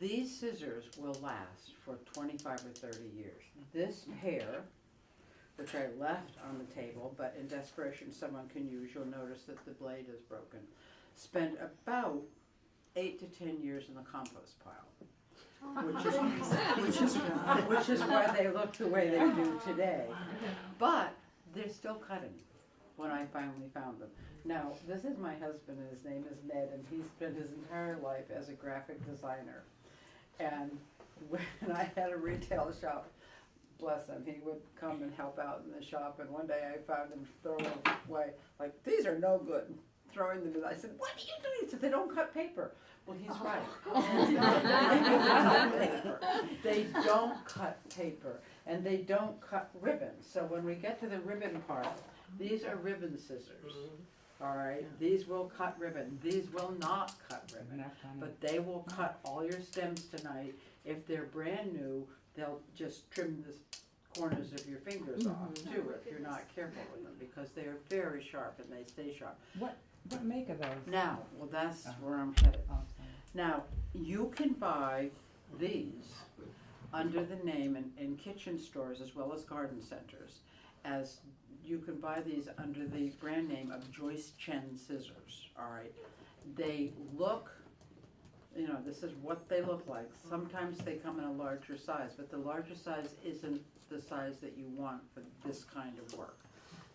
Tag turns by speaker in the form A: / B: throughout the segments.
A: These scissors will last for 25 or 30 years. This pair, which I left on the table, but in desperation someone can use, you'll notice that the blade is broken, spent about 8 to 10 years in the compost pile, which is why they look the way they do today. But they're still cutting when I finally found them. Now, this is my husband, and his name is Ned, and he spent his entire life as a graphic designer. And when I had a retail shop, bless him, he would come and help out in the shop, and one day I found him throwing them away, like, these are no good, throwing them. I said, what are you doing? He said, they don't cut paper. Well, he's right. They don't cut paper, and they don't cut ribbon. So when we get to the ribbon part, these are ribbon scissors. All right, these will cut ribbon. These will not cut ribbon, but they will cut all your stems tonight. If they're brand new, they'll just trim the corners of your fingers off too if you're not careful with them, because they are very sharp and they stay sharp.
B: What make are those?
A: Now, well, that's where I'm headed. Now, you can buy these under the name in kitchen stores as well as garden centers, as you can buy these under the brand name of Joyce Chen scissors, all right? They look, you know, this is what they look like. Sometimes they come in a larger size, but the larger size isn't the size that you want for this kind of work.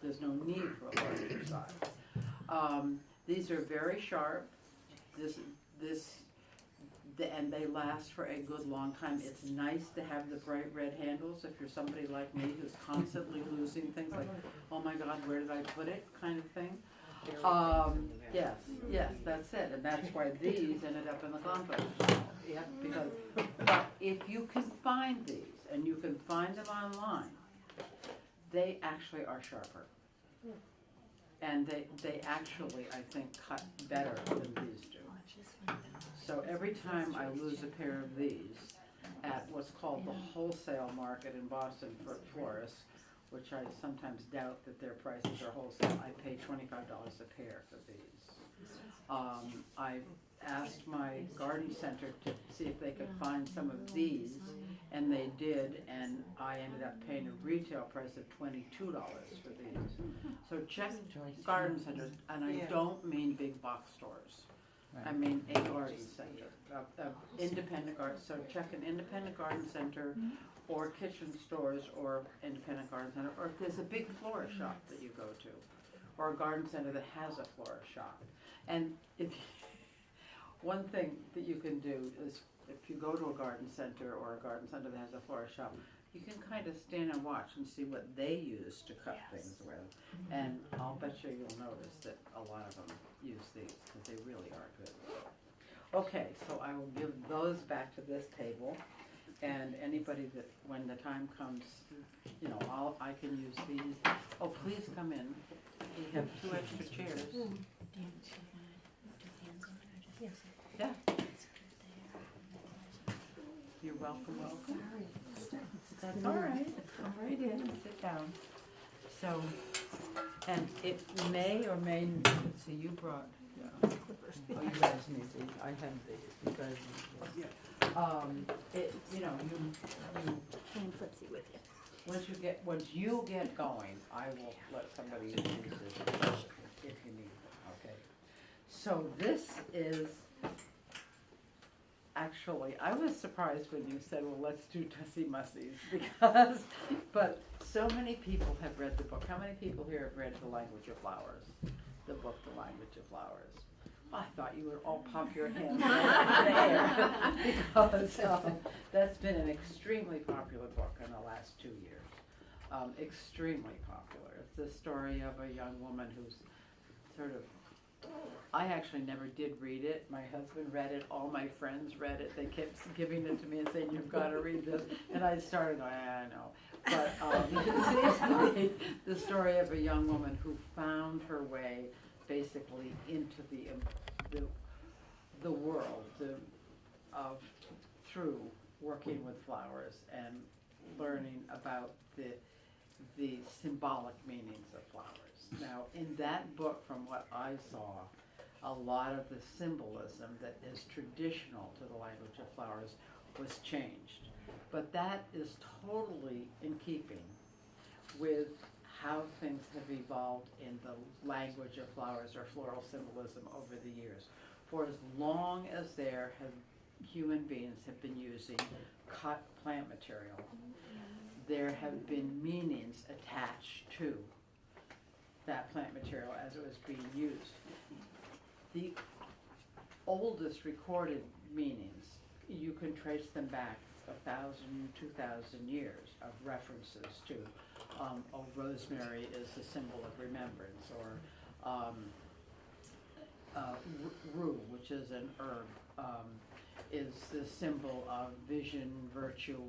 A: There's no need for a larger size. These are very sharp. And they last for a good long time. It's nice to have the bright red handles if you're somebody like me who's constantly losing things, like, oh my God, where did I put it, kind of thing. Yes, that's it, and that's why these ended up in the compost. Yeah, because, but if you can find these, and you can find them online, they actually are sharper. And they actually, I think, cut better than these do. So every time I lose a pair of these at what's called the wholesale market in Boston for florists, which I sometimes doubt that their prices are wholesale, I pay $25 a pair for these. I asked my garden center to see if they could find some of these, and they did, and I ended up paying a retail price of $22 for these. So check garden centers, and I don't mean big box stores. I mean a garden center, independent garden. So check an independent garden center, or kitchen stores, or independent garden center, or if there's a big florist shop that you go to, or a garden center that has a florist shop. And if one thing that you can do is, if you go to a garden center or a garden center that has a florist shop, you can kind of stand and watch and see what they use to cut things with. And I'll bet you'll notice that a lot of them use these, because they really are good. Okay, so I will give those back to this table, and anybody that, when the time comes, you know, I can use these. Oh, please come in. We have 2 extra chairs. Yeah. You're welcome. That's all right. Come right in and sit down. So, and it may or may not, see, you brought, oh, you guys need these. I have these because, it, you know, you
C: And footsie with you.
A: once you get going, I will let somebody use this if you need them, okay? So this is, actually, I was surprised when you said, well, let's do TussieMussies, because, but so many people have read the book. How many people here have read The Language of Flowers? The book, The Language of Flowers. Well, I thought you would all pop your hands there, because that's been an extremely popular book in the last 2 years. Extremely popular. It's the story of a young woman who's sort of, I actually never did read it. My husband read it. All my friends read it. They kept giving it to me and saying, you've got to read this. And I started going, I know. But it's basically the story of a young woman who found her way basically into the world of through working with flowers and learning about the symbolic meanings of flowers. Now, in that book, from what I saw, a lot of the symbolism that is traditional to the language of flowers was changed. But that is totally in keeping with how things have evolved in the language of flowers or floral symbolism over the years. For as long as human beings have been using cut plant material, there have been meanings attached to that plant material as it was being used. The oldest recorded meanings, you can trace them back 1,000, 2,000 years of references to, rosemary is the symbol of remembrance, or rue, which is an herb, is the symbol of vision, virtue,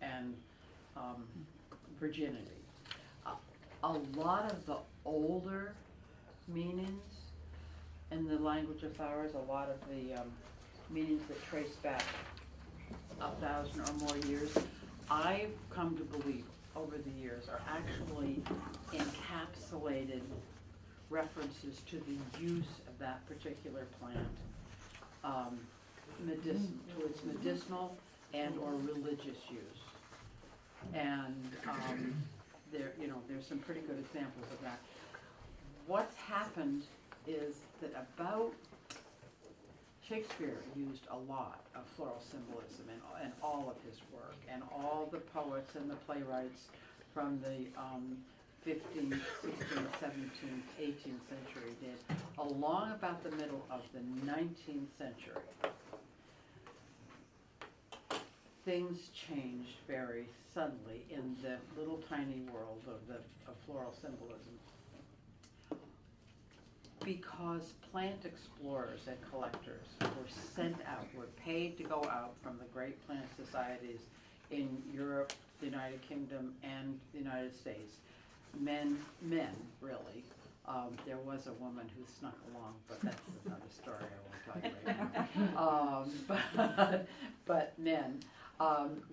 A: and virginity. A lot of the older meanings in the language of flowers, a lot of the meanings that trace back 1,000 or more years, I've come to believe over the years are actually encapsulated references to the use of that particular plant, to its medicinal and or religious use. And there's some pretty good examples of that. What's happened is that Shakespeare used a lot of floral symbolism in all of his work, and all the poets and the playwrights from the 15th, 16th, 17th, 18th century did. Along about the middle of the 19th century, things changed very suddenly in the little tiny world of floral symbolism, because plant explorers and collectors were sent out, were paid to go out from the great plant societies in Europe, the United Kingdom, and the United States. Men really. There was a woman who snuck along, but that's another story I won't tell you right now. But men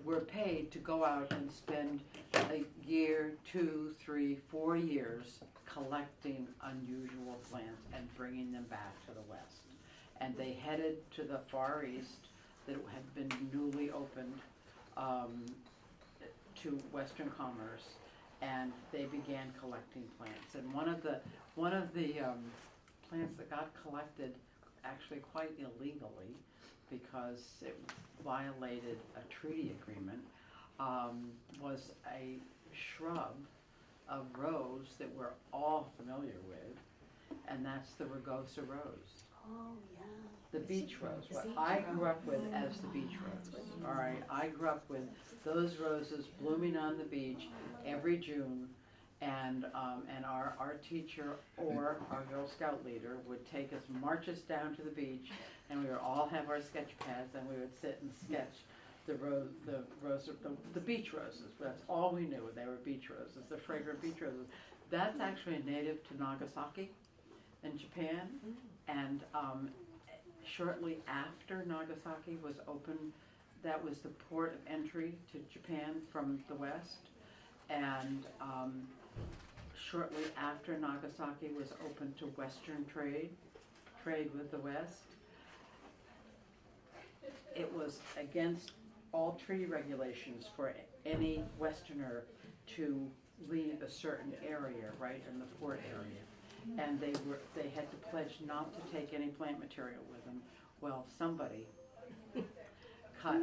A: were paid to go out and spend a year, 2, 3, 4 years collecting unusual plants and bringing them back to the West. And they headed to the Far East that had been newly opened to Western commerce, and they began collecting plants. And one of the plants that got collected, actually quite illegally, because it violated a treaty agreement, was a shrub of rose that we're all familiar with, and that's the rugosa rose.
C: Oh, yeah.
A: The beach rose, what I grew up with as the beach rose. All right, I grew up with those roses blooming on the beach every June, and our teacher or our Girl Scout leader would take us, march us down to the beach, and we would all have our sketch pads, and we would sit and sketch the beach roses. That's all we knew. They were beach roses, the fragrant beach roses. That's actually native to Nagasaki in Japan, and shortly after Nagasaki was opened, that was the port of entry to Japan from the West, and shortly after Nagasaki was open to Western trade with the West. It was against all treaty regulations for any Westerner to leave a certain area, right, in the port area. And they had to pledge not to take any plant material with them. Well, somebody cut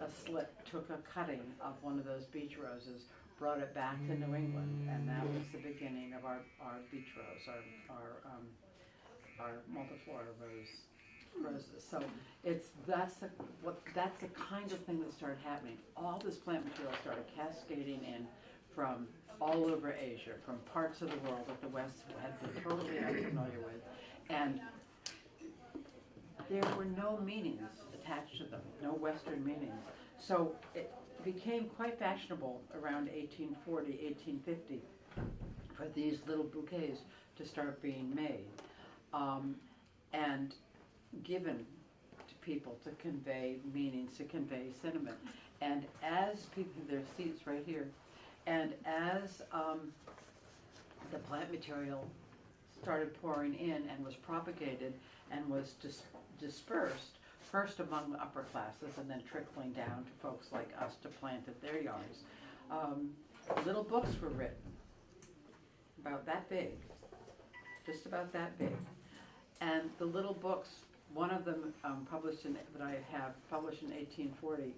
A: a slip, took a cutting of one of those beach roses, brought it back to New England, and that was the beginning of our beach rose, our multiflora roses. So that's the kind of thing that started happening. All this plant material started cascading in from all over Asia, from parts of the world that the West had been totally unfamiliar with, and there were no meanings attached to them, no Western meanings. So it became quite fashionable around 1840, 1850 for these little bouquets to start being made and given to people to convey meanings, to convey sentiment. And as people, their seats right here, and as the plant material started pouring in and was propagated and was dispersed, first among the upper classes and then trickling down to folks like us to plant at their yards. Little books were written, about that big, just about that big. And the little books, one of them that I have published in 1840,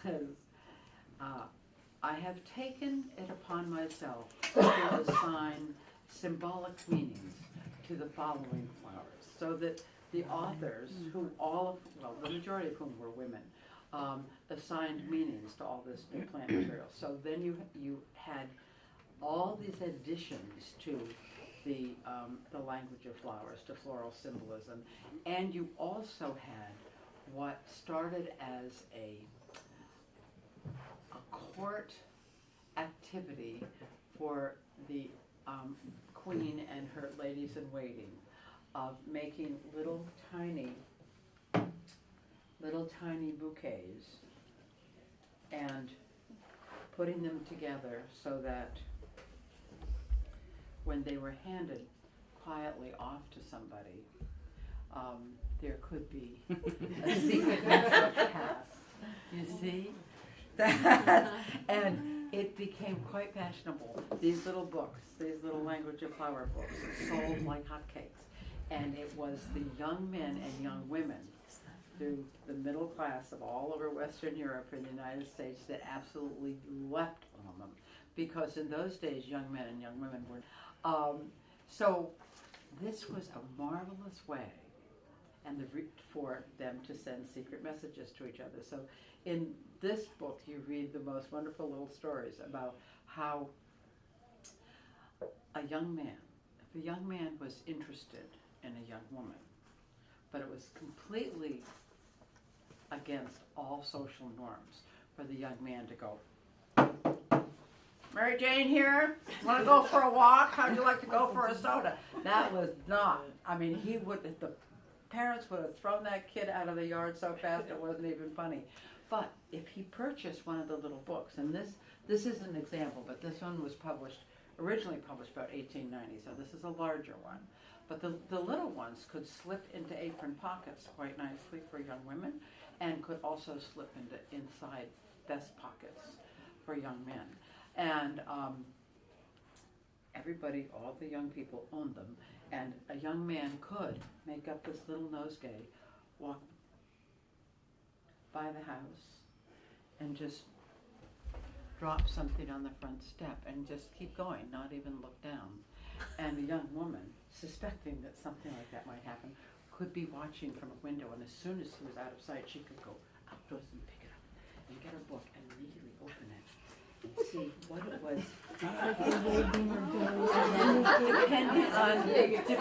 A: says, I have taken it upon myself to assign symbolic meanings to the following flowers, so that the authors, who the majority of whom were women, assigned meanings to all this new plant material. So then you had all these additions to the language of flowers, to floral symbolism, and you also had what started as a court activity for the queen and her ladies in waiting, of making little tiny bouquets and putting them together so that when they were handed quietly off to somebody, there could be a secret message passed. You see? And it became quite fashionable. These little books, these little language of flower books, sold like hotcakes. And it was the young men and young women through the middle class of all over Western Europe and the United States that absolutely leapt on them. Because in those days, young men and young women were... so this was a marvelous way for them to send secret messages to each other. So in this book, you read the most wonderful little stories about how if a young man was interested in a young woman, but it was completely against all social norms for the young man to go, Mary Jane here, want to go for a walk? How'd you like to go for a soda? That was not, the parents would have thrown that kid out of the yard so fast it wasn't even funny. But if he purchased one of the little books, and this is an example, but this one was originally published about 1890, so this is a larger one. But the little ones could slip into apron pockets quite nicely for young women, and could also slip into inside vest pockets for young men. And everybody, all the young people owned them, and a young man could make up this little nosegay, walk by the house, and just drop something on the front step and just keep going, not even look down. And a young woman, suspecting that something like that might happen, could be watching from a window, and as soon as he was out of sight, she could go outdoors and pick it up and get a book and immediately open it and see what it was.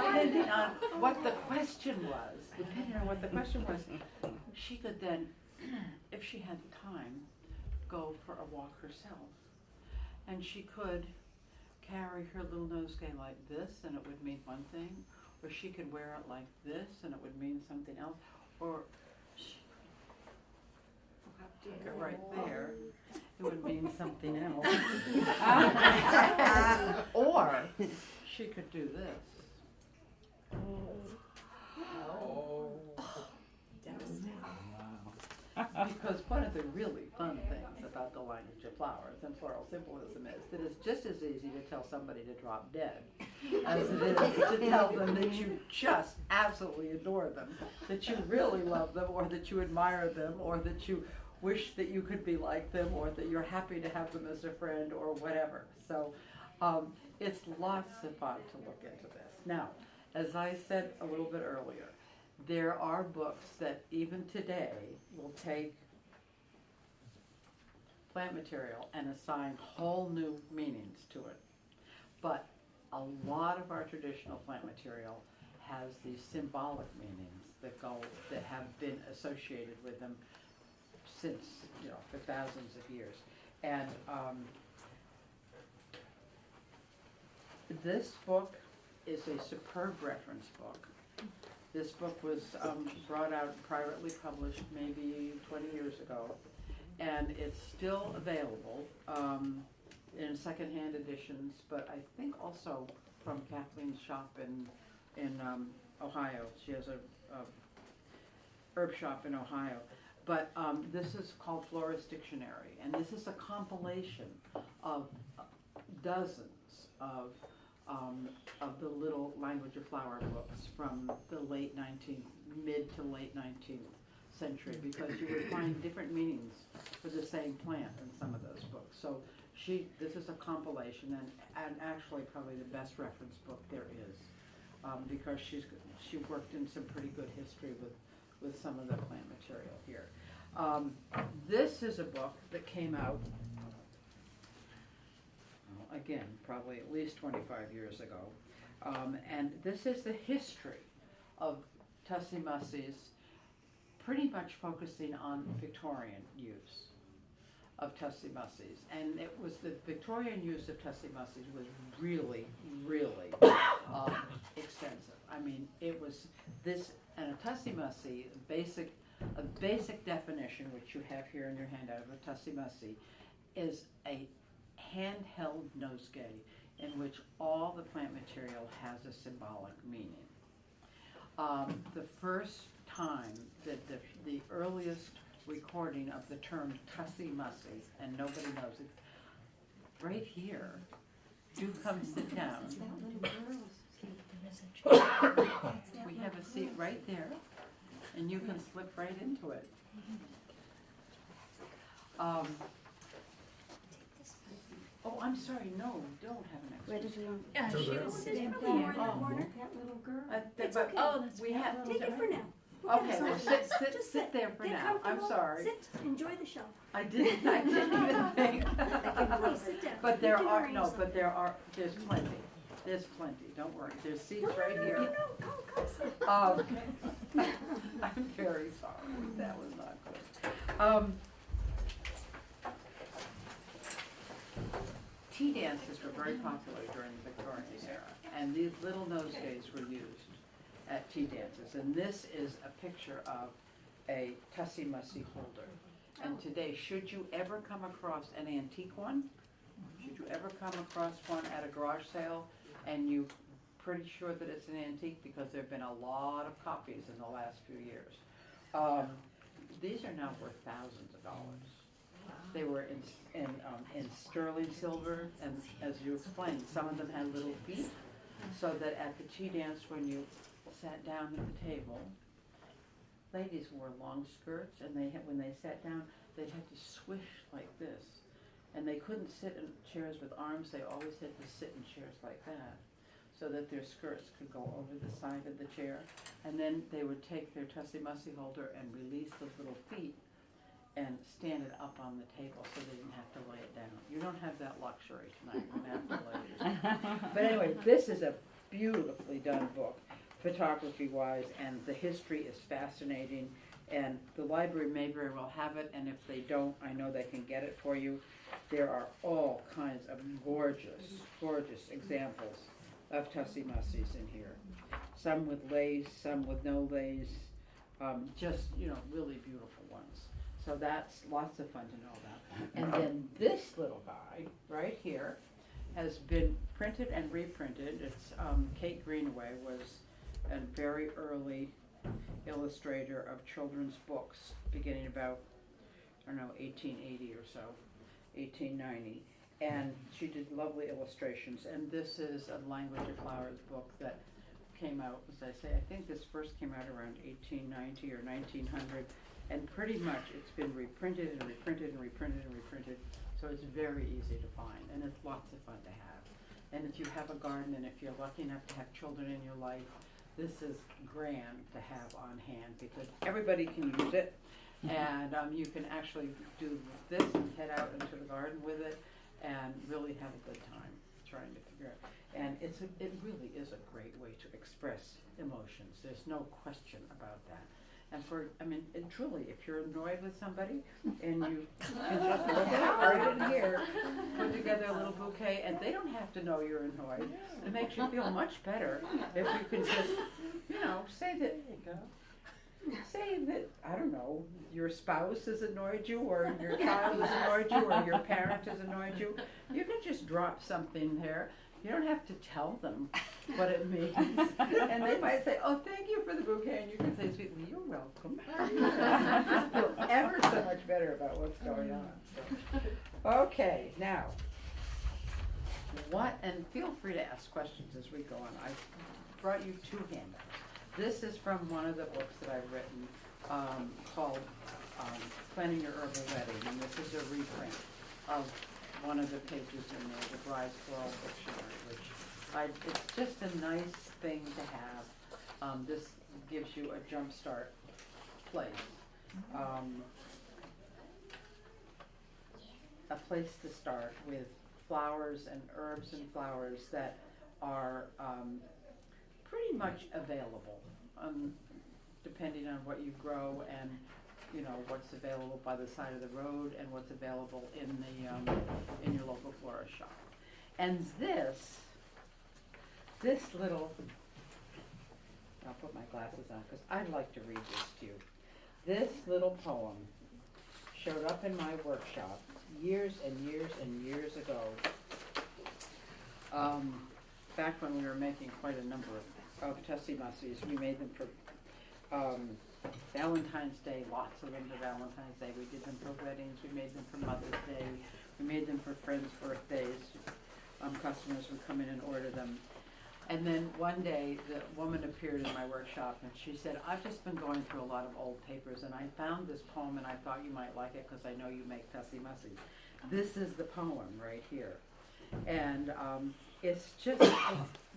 A: Depending on what the question was, she could then, if she had time, go for a walk herself. And she could carry her little nosegay like this, and it would mean one thing, or she could wear it like this, and it would mean something else, or she could take it right there, it would mean something else. Or she could do this. Because one of the really fun things about the language of flowers and floral symbolism is that it's just as easy to tell somebody to drop dead as it is to tell them that you just absolutely adore them, that you really love them, or that you admire them, or that you wish that you could be like them, or that you're happy to have them as a friend, or whatever. So it's lots of fun to look into this. Now, as I said a little bit earlier, there are books that even today will take plant material and assign whole new meanings to it. But a lot of our traditional plant material has these symbolic meanings that have been associated with them since, for thousands of years. And this book is a superb reference book. This book was brought out, privately published, maybe 20 years ago, and it's still available in secondhand editions, but I think also from Kathleen's shop in Ohio. She has a herb shop in Ohio. But this is called Florist Dictionary, and this is a compilation of dozens of the little language of flower books from the mid to late 19th century, because you would find different meanings for the same plant in some of those books. So this is a compilation, and actually probably the best reference book there is, because she worked in some pretty good history with some of the plant material here. This is a book that came out, again, probably at least 25 years ago. And this is the history of TussieMussies, pretty much focusing on Victorian use of TussieMussies. And it was the Victorian use of TussieMussies was really, really extensive. I mean, it was this, and a TussieMussie, a basic definition, which you have here in your handout of a TussieMussie, is a handheld nosegay in which all the plant material has a symbolic meaning. The first time that the earliest recording of the term TussieMussie, and nobody knows it, right here, do come sit down. We have a seat right there, and you can slip right into it. Oh, I'm sorry, no, we don't have an
C: Where
A: extra.
C: does it
D: She was sitting more in the corner, that little girl.
C: It's
A: But
C: okay.
D: Oh, that's
A: we have,
C: Take it for now.
A: okay, well, sit there for
C: Get
A: now, I'm
C: comfortable.
A: sorry.
C: Sit, enjoy the show.
A: I didn't even think.
C: Please sit down.
A: But
C: You
A: there
C: can
A: are,
C: arrange
A: no,
C: them.
A: but there's plenty, don't worry, there's seats
C: No,
A: right
C: no,
A: here.
C: no, come sit.
A: I'm very sorry, that was not good. Tea dances were very popular during the Victorian era, and these little nosegays were used at tea dances. And this is a picture of a TussieMussie holder. And today, should you ever come across an antique one, should you ever come across one at a garage sale, and you're pretty sure that it's an antique because there have been a lot of copies in the last few years, these are now worth thousands of dollars. They were in sterling silver, and as you explained, some of them had little feet, so that at the tea dance, when you sat down at the table, ladies wore long skirts, and when they sat down, they had to swish like this, and they couldn't sit in chairs with arms. They always had to sit in chairs like that, so that their skirts could go over the side of the chair, and then they would take their TussieMussie holder and release those little feet and stand it up on the table so they didn't have to lay it down. You don't have that luxury tonight, you're gonna have to lay it down. But anyway, this is a beautifully done book, photography-wise, and the history is fascinating, and the library may very well have it, and if they don't, I know they can get it for you. There are all kinds of gorgeous, gorgeous examples of TussieMussies in here. Some with lace, some with no lace, just, really beautiful ones. So that's lots of fun to know about. And then this little guy, right here, has been printed and reprinted. It's, Kate Greenaway was a very early illustrator of children's books, beginning about, 1880 or so, 1890. And she did lovely illustrations. And this is a Language of Flowers book that came out, as I say, I think this first came out around 1890 or 1900. And pretty much it's been reprinted and reprinted and reprinted and reprinted, so it's very easy to find, and it's lots of fun to have. And if you have a garden, and if you're lucky enough to have children in your life, this is grand to have on hand, because everybody can use it, and you can actually do this and head out into the garden with it, and really have a good time trying to figure out. And it really is a great way to express emotions. There's no question about that. And truly, if you're annoyed with somebody and you can just look at it right in here, put together a little bouquet, and they don't have to know you're annoyed. It makes you feel much better if you can just, say that, I don't know, your spouse has annoyed you, or your child has annoyed you, or your parent has annoyed you. You can just drop something there. You don't have to tell them what it means. And they might say, oh, thank you for the bouquet, and you can say sweetly, you're welcome. Feel ever so much better about what's going on. So. Okay, now, and feel free to ask questions as we go on. I brought you 2 handouts. This is from one of the books that I've written called Planning Your Herbal Wedding, and this is a reprint of one of the pages in there, the Dry Floral Dictionary, which it's just a nice thing to have. This gives you a jump start place. A place to start with flowers and herbs and flowers that are pretty much available, depending on what you grow and what's available by the side of the road and what's available in your local florist shop. And this little, I'll put my glasses on because I'd like to read this to you. This little poem showed up in my workshop years and years and years ago, back when we were making quite a number of TussieMussies. We made them for Valentine's Day, lots of them for Valentine's Day. We did them for weddings, we made them for Mother's Day, we made them for friends' birthdays. Customers would come in and order them. And then one day, the woman appeared in my workshop and she said, I've just been going through a lot of old papers and I found this poem and I thought you might like it because I know you make TussieMussies. This is the poem right here. And it's just, it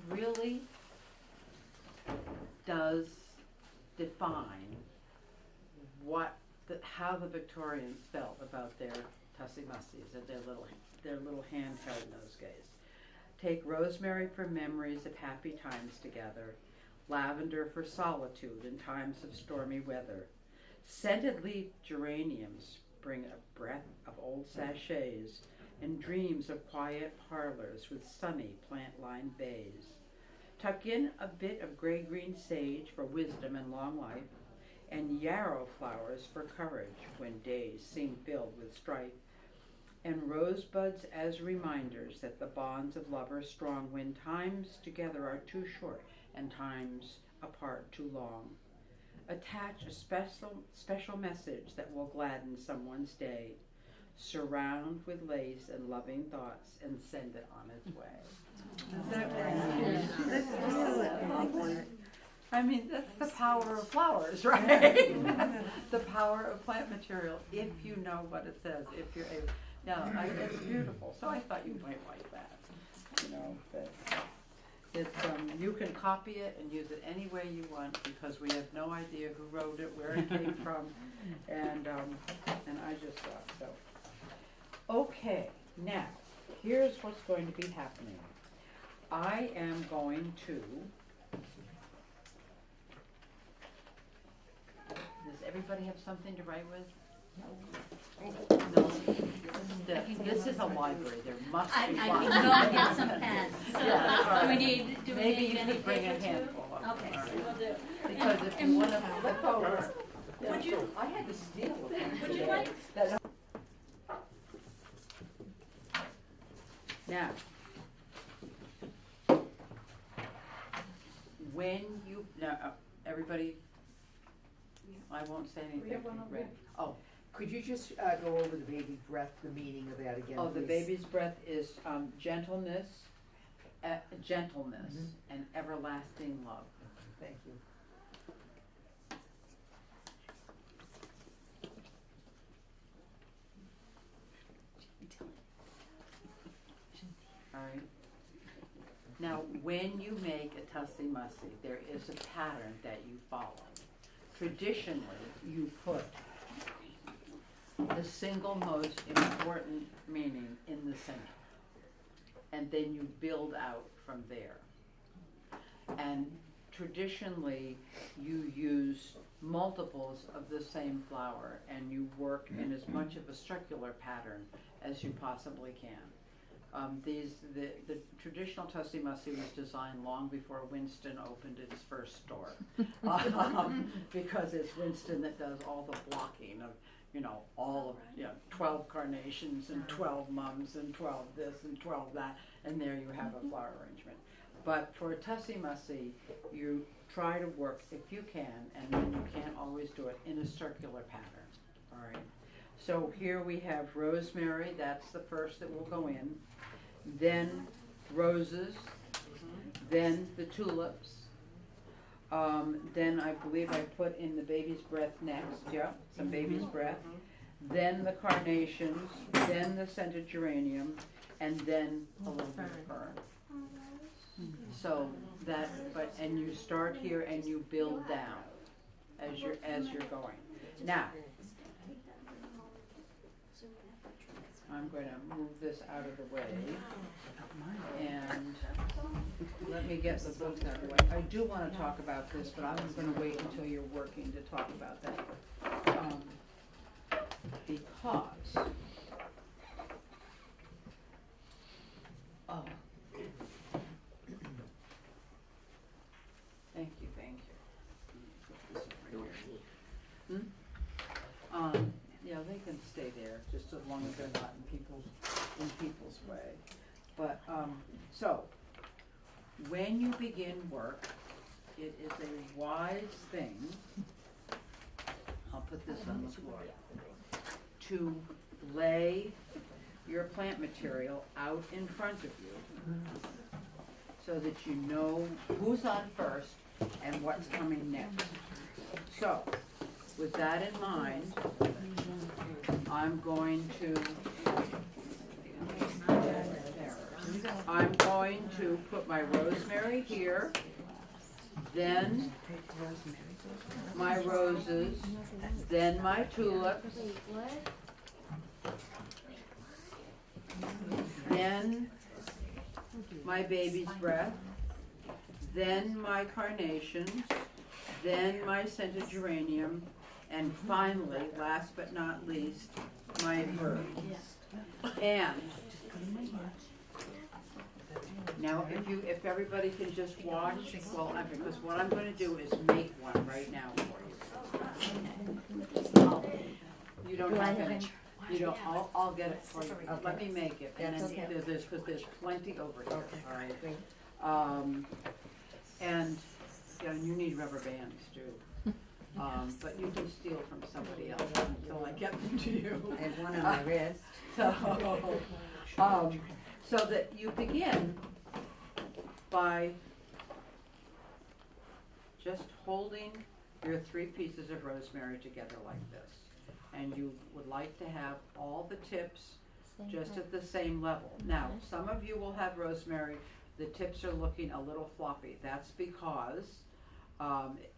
A: really does define how the Victorians felt about their TussieMussies and their little handheld nosegays. Take rosemary for memories of happy times together, lavender for solitude in times of stormy weather. Scented leaf geraniums bring a breath of old sachets and dreams of quiet parlors with sunny plant-lined bays. Tuck in a bit of gray-green sage for wisdom and long life, and yarrow flowers for courage when days seem filled with strife, and rosebuds as reminders that the bonds of love are strong when times together are too short and times apart too long. Attach a special message that will gladden someone's day. Surround with lace and loving thoughts and send it on its way. I mean, that's the power of flowers, right? The power of plant material, if you know what it says, if you're able. Yeah, it's beautiful. So I thought you might like that. You can copy it and use it any way you want because we have no idea who wrote it, where it came from, and I just thought so. Okay, now here's what's going to be happening. I am going to. Does everybody have something to write with? No. This is a library. There must be
E: I
A: one.
E: can go and get some pens. So,
A: Yeah,
E: do we
A: right.
E: need
A: Maybe you
E: any
A: could bring a
E: paper too?
A: handful of them.
E: Okay,
A: All
E: so
A: right.
E: we'll do.
A: Because if you want to flip over.
C: Would you-
A: I had to steal them.
C: Would you
A: today.
C: like-
A: Now, when you, everybody, I won't say anything.
B: We have one over there.
A: Oh,
F: Could you just go over the baby breath, the meaning of that again,
A: oh, the
F: please?
A: baby's breath is gentleness, and everlasting love.
F: Thank you.
A: All right. Now, when you make a TussieMussie, there is a pattern that you follow. Traditionally, you put the single most important meaning in the center, and then you build out from there. And traditionally, you use multiples of the same flower, and you work in as much of a circular pattern as you possibly can. The traditional TussieMussie was designed long before Winston opened its first store, because it's Winston that does all the blocking of, you know, all of, you know, 12 carnations and 12 mums and 12 this and 12 that, and there you have a flower arrangement. But for a Tussie Mussie, you try to work, if you can, and then you can't always do it, in a circular pattern, all right? So here we have rosemary, that's the first that will go in, then roses, then the tulips, then I believe I put in the baby's breath next, yeah, some baby's breath, then the carnations, then the scented geranium, and then a little bit of fern. So that, but, and you start here and you build down as you're going. Now, I'm going to move this out of the way, and let me get the book out of the way. I do want to talk about this, but I'm going to wait until you're working to talk about that. Because, oh, thank you. Put this over here. Yeah, they can stay there, just as long as they're not in people's way. But, so, when you begin work, it is a wise thing, I'll put this on the floor, to lay your plant material out in front of you so that you know who's on first and what's coming next. So, with that in mind, I'm going to put my rosemary here, then my roses, then my tulips, then my baby's breath, then my carnations, then my scented geranium, and finally, last but not least, my herbs. And now, if everybody can just watch, well, because what I'm going to do is make one right now for you. You don't have any. You don't. I'll get it for you.
F: Okay.
A: Let me make it, and
F: That's
A: then
F: okay.
A: there's plenty over here. All right.
F: Great.
A: And yeah, and you need rubber bands too. But you can steal from somebody else until I get them to you.
F: I have one on my wrist.
A: So that you begin by just holding your 3 pieces of rosemary together like this. And you would like to have all the tips just at the same level. Now, some of you will have rosemary, the tips are looking a little floppy. That's because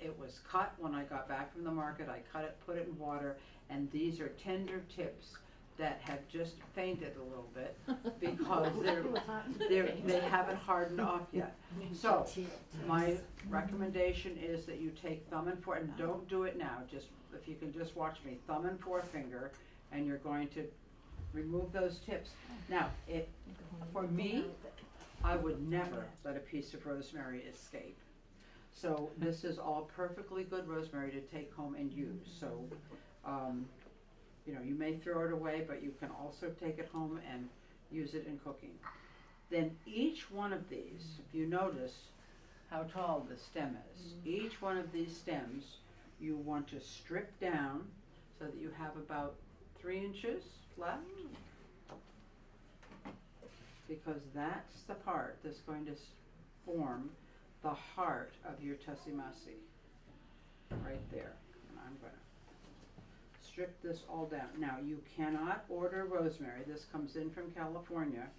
A: it was cut when I got back from the market. I cut it, put it in water, and these are tender tips that have just fainted a little bit because they haven't hardened off yet. So my recommendation is that you take thumb and and don't do it now, just if you can just watch me, thumb and forefinger, and you're going to remove those tips. Now, for me, I would never let a piece of rosemary escape. So this is all perfectly good rosemary to take home and use. So, you know, you may throw it away, but you can also take it home and use it in cooking. Then each one of these, if you notice how tall the stem is, each one of these stems you want to strip down so that you have about 3 inches left. Because that's the part that's going to form the heart of your TussieMussie, right there. And I'm going to strip this all down. Now, you cannot order rosemary. This comes in from California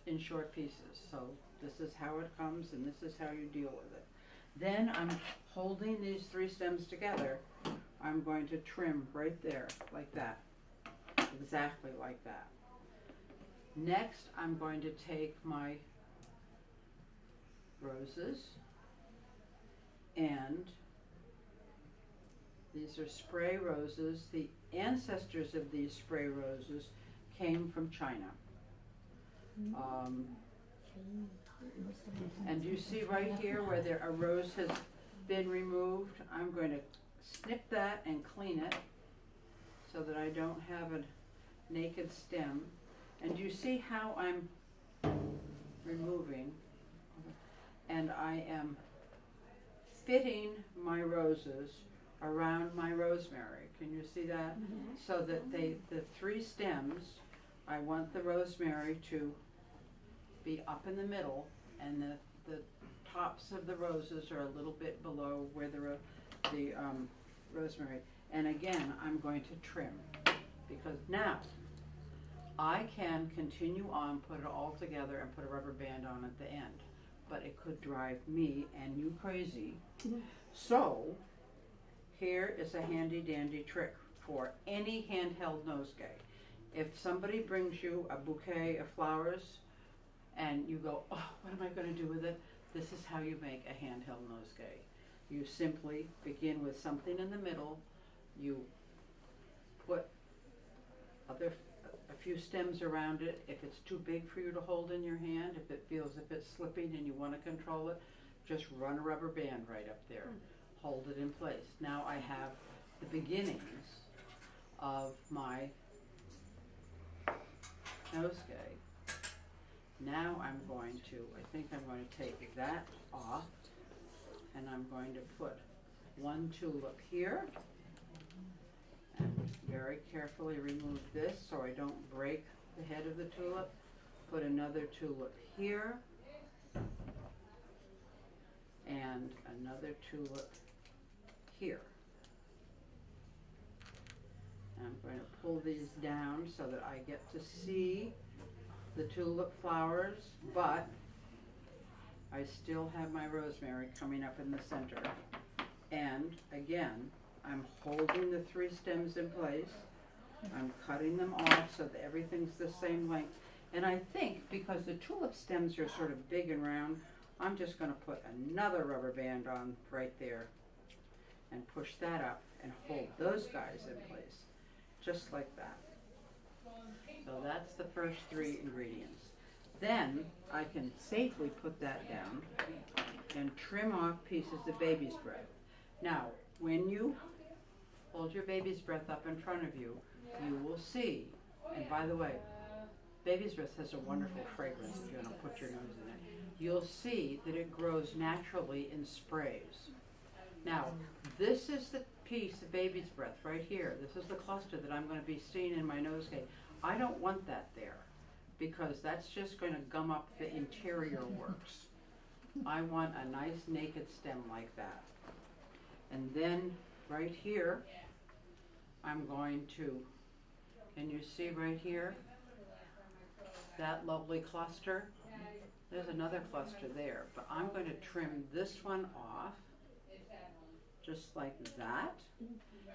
A: in short pieces. So this is how it comes, and this is how you deal with it. Then I'm holding these 3 stems together. I'm going to trim right there, like that, exactly like that. Next, I'm going to take my roses, and these are spray roses. The ancestors of these spray roses came from China. And you see right here where a rose has been removed, I'm going to snip that and clean it so that I don't have a naked stem. And you see how I'm removing, and I am fitting my roses around my rosemary. Can you see that? So that the three stems, I want the rosemary to be up in the middle, and the tops of the roses are a little bit below where the rosemary. And again, I'm going to trim, because now I can continue on, put it all together, and put a rubber band on at the end. But it could drive me and you crazy. So here is a handy dandy trick for any handheld nosegay. If somebody brings you a bouquet of flowers and you go, oh, what am I going to do with it? This is how you make a handheld nosegay. You simply begin with something in the middle. You put a few stems around it. If it's too big for you to hold in your hand, if it feels if it's slipping and you want to control it, just run a rubber band right up there. Hold it in place. Now I have the beginnings of my nosegay. Now I'm going to, I think I'm going to take that off, and I'm going to put one tulip here, and very carefully remove this so I don't break the head of the tulip. Put another tulip here, and another tulip here. And I'm going to pull these down so that I get to see the tulip flowers, but I still have my rosemary coming up in the center. And again, I'm holding the three stems in place. I'm cutting them off so that everything's the same length. And I think because the tulip stems are sort of big and round, I'm just going to put another rubber band on right there and push that up and hold those guys in place, just like that. So that's the first three ingredients. Then I can safely put that down and trim off pieces of baby's breath. Now, when you hold your baby's breath up in front of you, you will see, and by the way, baby's breath has a wonderful fragrance if you're going to put your nose in it. You'll see that it grows naturally in sprays. Now, this is the piece of baby's breath right here. This is the cluster that I'm going to be seeing in my nosegay. I don't want that there, because that's just going to gum up the interior works. I want a nice naked stem like that. And then right here, I'm going to, can you see right here, that lovely cluster? There's another cluster there, but I'm going to trim this one off, just like that.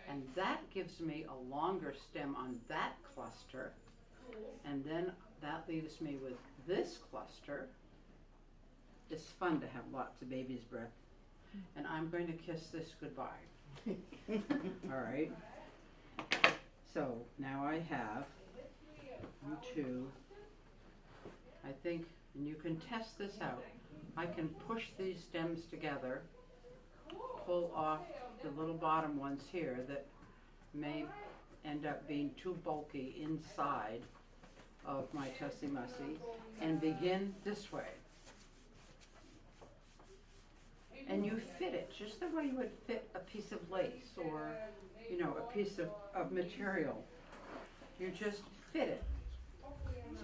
A: And that gives me a longer stem on that cluster. And then that leaves me with this cluster. It's fun to have lots of baby's breath. And I'm going to kiss this goodbye. All right. So now I have 1, 2, I think, and you can test this out. I can push these stems together, pull off the little bottom ones here that may end up being too bulky inside of my Tussie Mussie, and begin this way. And you fit it just the way you would fit a piece of lace or, you know, a piece of material. You just fit it.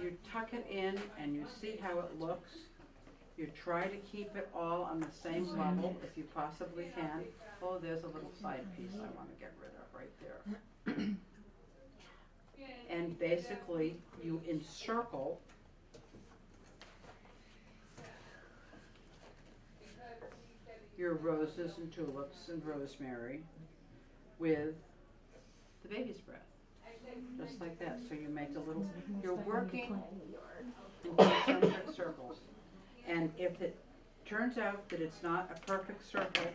A: You tuck it in and you see how it looks. You try to keep it all on the same level if you possibly can. Oh, there's a little side piece I want to get rid of right there. And basically you encircle your roses and tulips and rosemary with the baby's breath. Just like that. So you make a little, you're working in concentric circles. And if it turns out that it's not a perfect circle,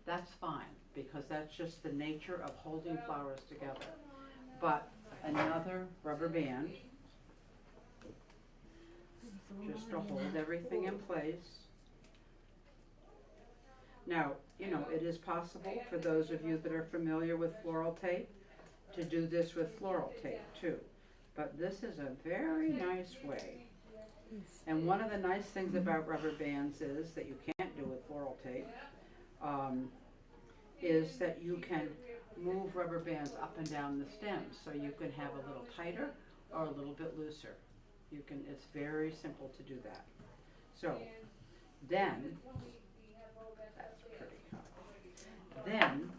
A: that's fine, because that's just the nature of holding flowers together. But another rubber band, just to hold everything in place. Now, you know, it is possible for those of you that are familiar with floral tape to do this with floral tape too. But this is a very nice way. And one of the nice things about rubber bands is that you can't do with floral tape, is that you can move rubber bands up and down the stems, so you can have a little tighter or a little bit looser. You can, it's very simple to do that. So then, that's pretty hot. Then,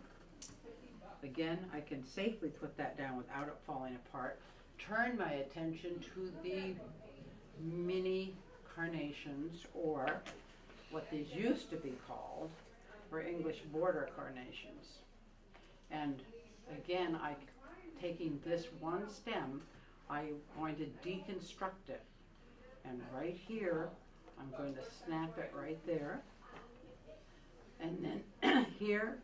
A: again, I can safely put that down without it falling apart. Turn my attention to the mini carnations, or what these used to be called were English border carnations. And again, taking this one stem, I'm going to deconstruct it. And right here, I'm going to snap it right there. And then here,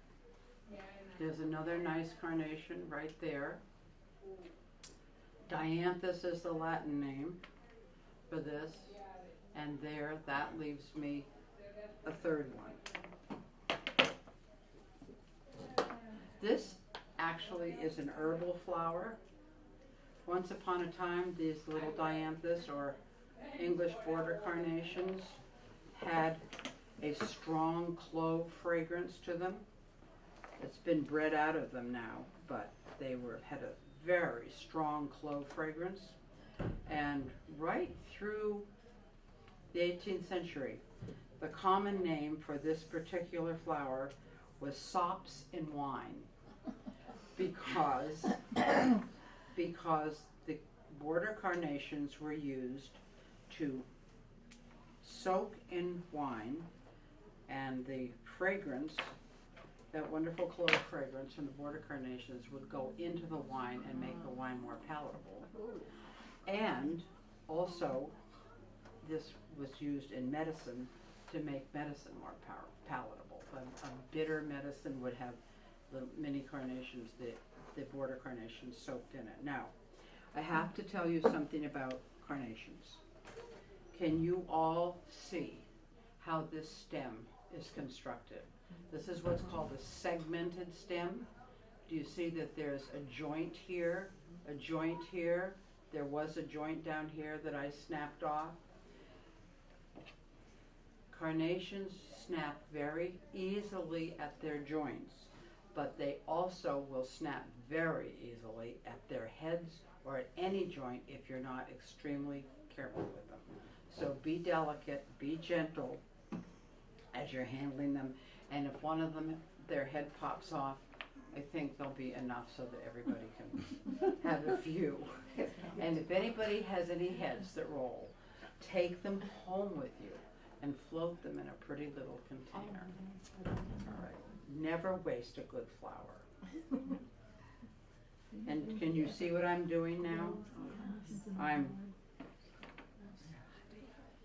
A: there's another nice carnation right there. Dianthus is the Latin name for this. And there, that leaves me a third one. This actually is an herbal flower. Once upon a time, these little dianthus or English border carnations had a strong clove fragrance to them. It's been bred out of them now, but they had a very strong clove fragrance. And right through the 18th century, the common name for this particular flower was sops in wine, because the border carnations were used to soak in wine, and the fragrance, that wonderful clove fragrance from the border carnations, would go into the wine and make the wine more palatable. And also, this was used in medicine to make medicine more palatable. A bitter medicine would have the mini carnations, the border carnations soaked in it. Now, I have to tell you something about carnations. Can you all see how this stem is constructed? This is what's called a segmented stem. Do you see that there's a joint here, a joint here? There was a joint down here that I snapped off. Carnations snap very easily at their joints, but they also will snap very easily at their heads or at any joint if you're not extremely careful with them. So be delicate, be gentle as you're handling them, and if one of them, their head pops off, I think there'll be enough so that everybody can have a few. And if anybody has any heads that roll, take them home with you and float them in a pretty little container. All right. Never waste a good flower. And can you see what I'm doing now? I'm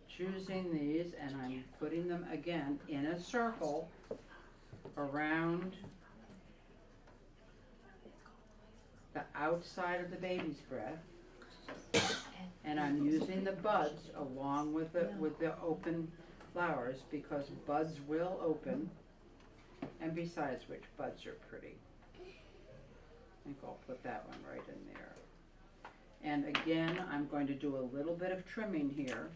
A: choosing these and I'm putting them again in a circle around the outside of the baby's breath, and I'm using the buds along with the open flowers, because buds will open, and besides which, buds are pretty. I think I'll put that one right in there. And again, I'm going to do a little bit of trimming here,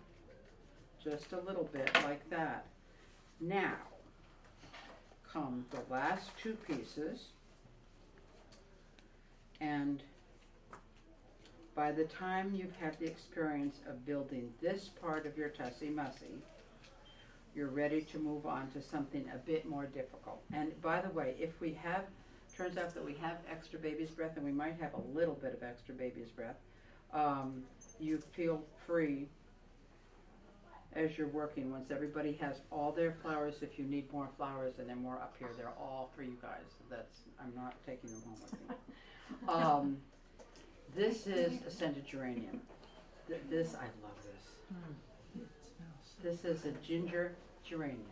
A: just a little bit like that. Now come the last two pieces, and by the time you've had the experience of building this part of your TussieMussie, you're ready to move on to something a bit more difficult. And by the way, if we have, turns out that we have extra baby's breath, and we might have a little bit of extra baby's breath, you feel free as you're working, once everybody has all their flowers, if you need more flowers and they're more up here, they're all for you guys. That's, I'm not taking them home with me. This is a scented geranium. This, I love this. This is a ginger geranium,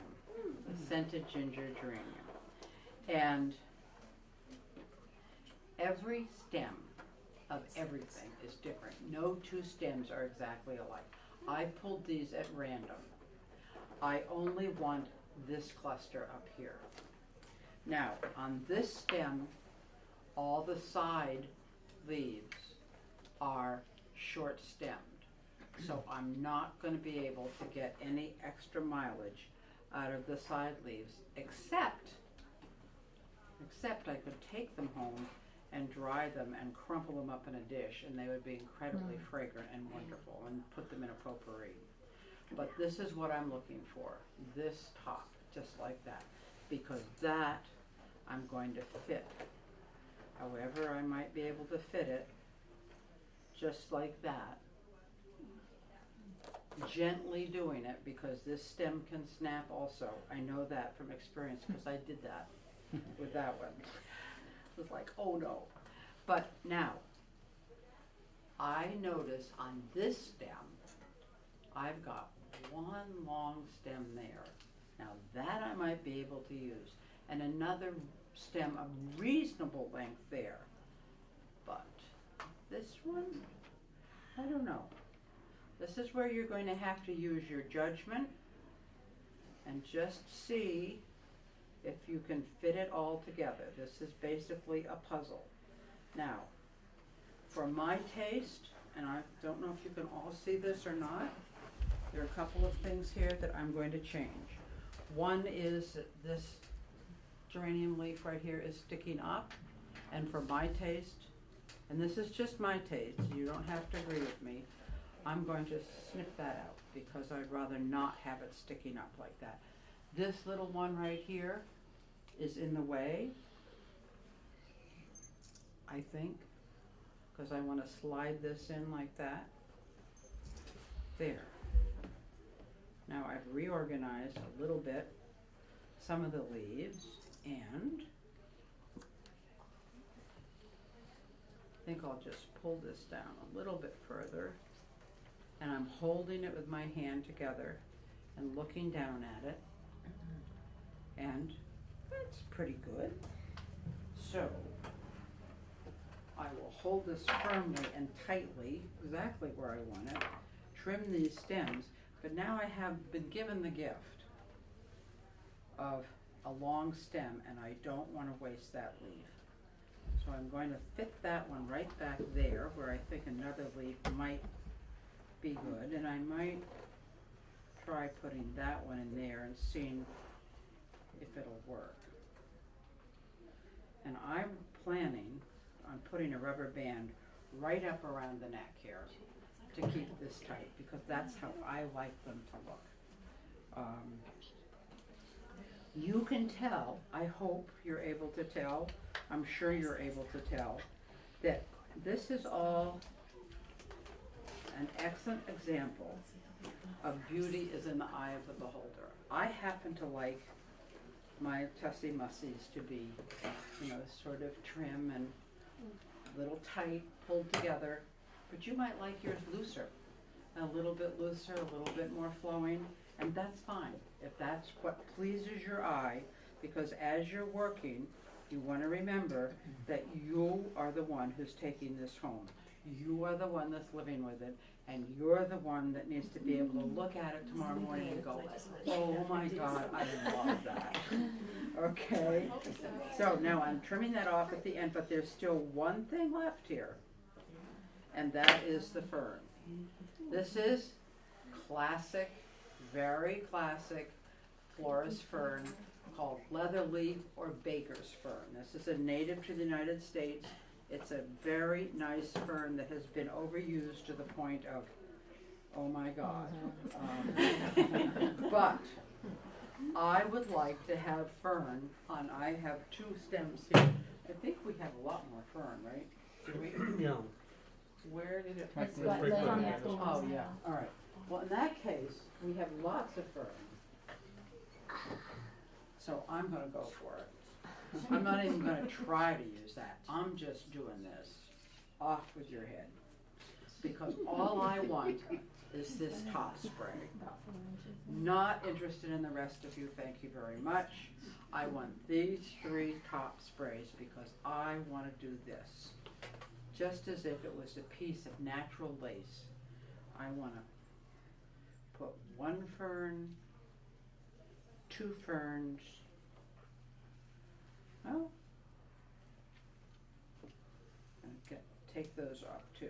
A: a scented ginger geranium. And every stem of everything is different. No two stems are exactly alike. I pulled these at random. I only want this cluster up here. Now, on this stem, all the side leaves are short stemmed. So I'm not gonna be able to get any extra mileage out of the side leaves, except I could take them home and dry them and crumple them up in a dish, and they would be incredibly fragrant and wonderful, and put them in a potpourri. But this is what I'm looking for, this top, just like that, because that I'm going to fit. However I might be able to fit it, just like that. Gently doing it, because this stem can snap also. I know that from experience, because I did that with that one. It was like, oh no. But now, I notice on this stem, I've got one long stem there. Now that I might be able to use, and another stem of reasonable length there. But this one, I don't know. This is where you're going to have to use your judgment and just see if you can fit it all together. This is basically a puzzle. Now, for my taste, and I don't know if you can all see this or not, there are a couple of things here that I'm going to change. One is that this geranium leaf right here is sticking up, and for my taste, and this is just my taste, you don't have to agree with me, I'm going to snip that out because I'd rather not have it sticking up like that. This little one right here is in the way, I think, because I want to slide this in like that. There. Now I've reorganized a little bit some of the leaves, and I think I'll just pull this down a little bit further, and I'm holding it with my hand together and looking down at it, and that's pretty good. So I will hold this firmly and tightly, exactly where I want it, trim these stems, but now I have been given the gift of a long stem, and I don't want to waste that leaf. So I'm going to fit that one right back there where I think another leaf might be good, and I might try putting that one in there and seeing if it'll work. And I'm planning on putting a rubber band right up around the neck here to keep this tight, because that's how I like them to look. You can tell, I hope you're able to tell, I'm sure you're able to tell, that this is all an excellent example of beauty is in the eye of the beholder. I happen to like my TussieMussies to be, sort of trim and a little tight, pulled together, but you might like yours looser, a little bit looser, a little bit more flowing, and that's fine if that's what pleases your eye, because as you're working, you want to remember that you are the one who's taking this home. You are the one that's living with it, and you're the one that needs to be able to look at it tomorrow morning and go, oh my God, I love that. Okay? So now I'm trimming that off at the end, but there's still one thing left here, and that is the fern. This is classic, very classic florist fern called leatherleaf or baker's fern. This is a native to the United States. It's a very nice fern that has been overused to the point of, oh my God. But I would like to have fern on, I have two stems here. I think we have a lot more fern, right? Do we?
G: Yeah.
A: Where did it?
G: It's
E: what
G: right
E: lives on
G: there.
E: the things
A: Oh, yeah,
E: now.
A: all right. Well, in that case, we have lots of fern. So I'm gonna go for it. I'm not even gonna try to use that. I'm just doing this. Off with your head. Because all I want is this top spray. Not interested in the rest of you, thank you very much. I want these 3 top sprays because I wanna do this. Just as if it was a piece of natural lace. I wanna put 1 fern, 2 ferns. Oh. take those off too.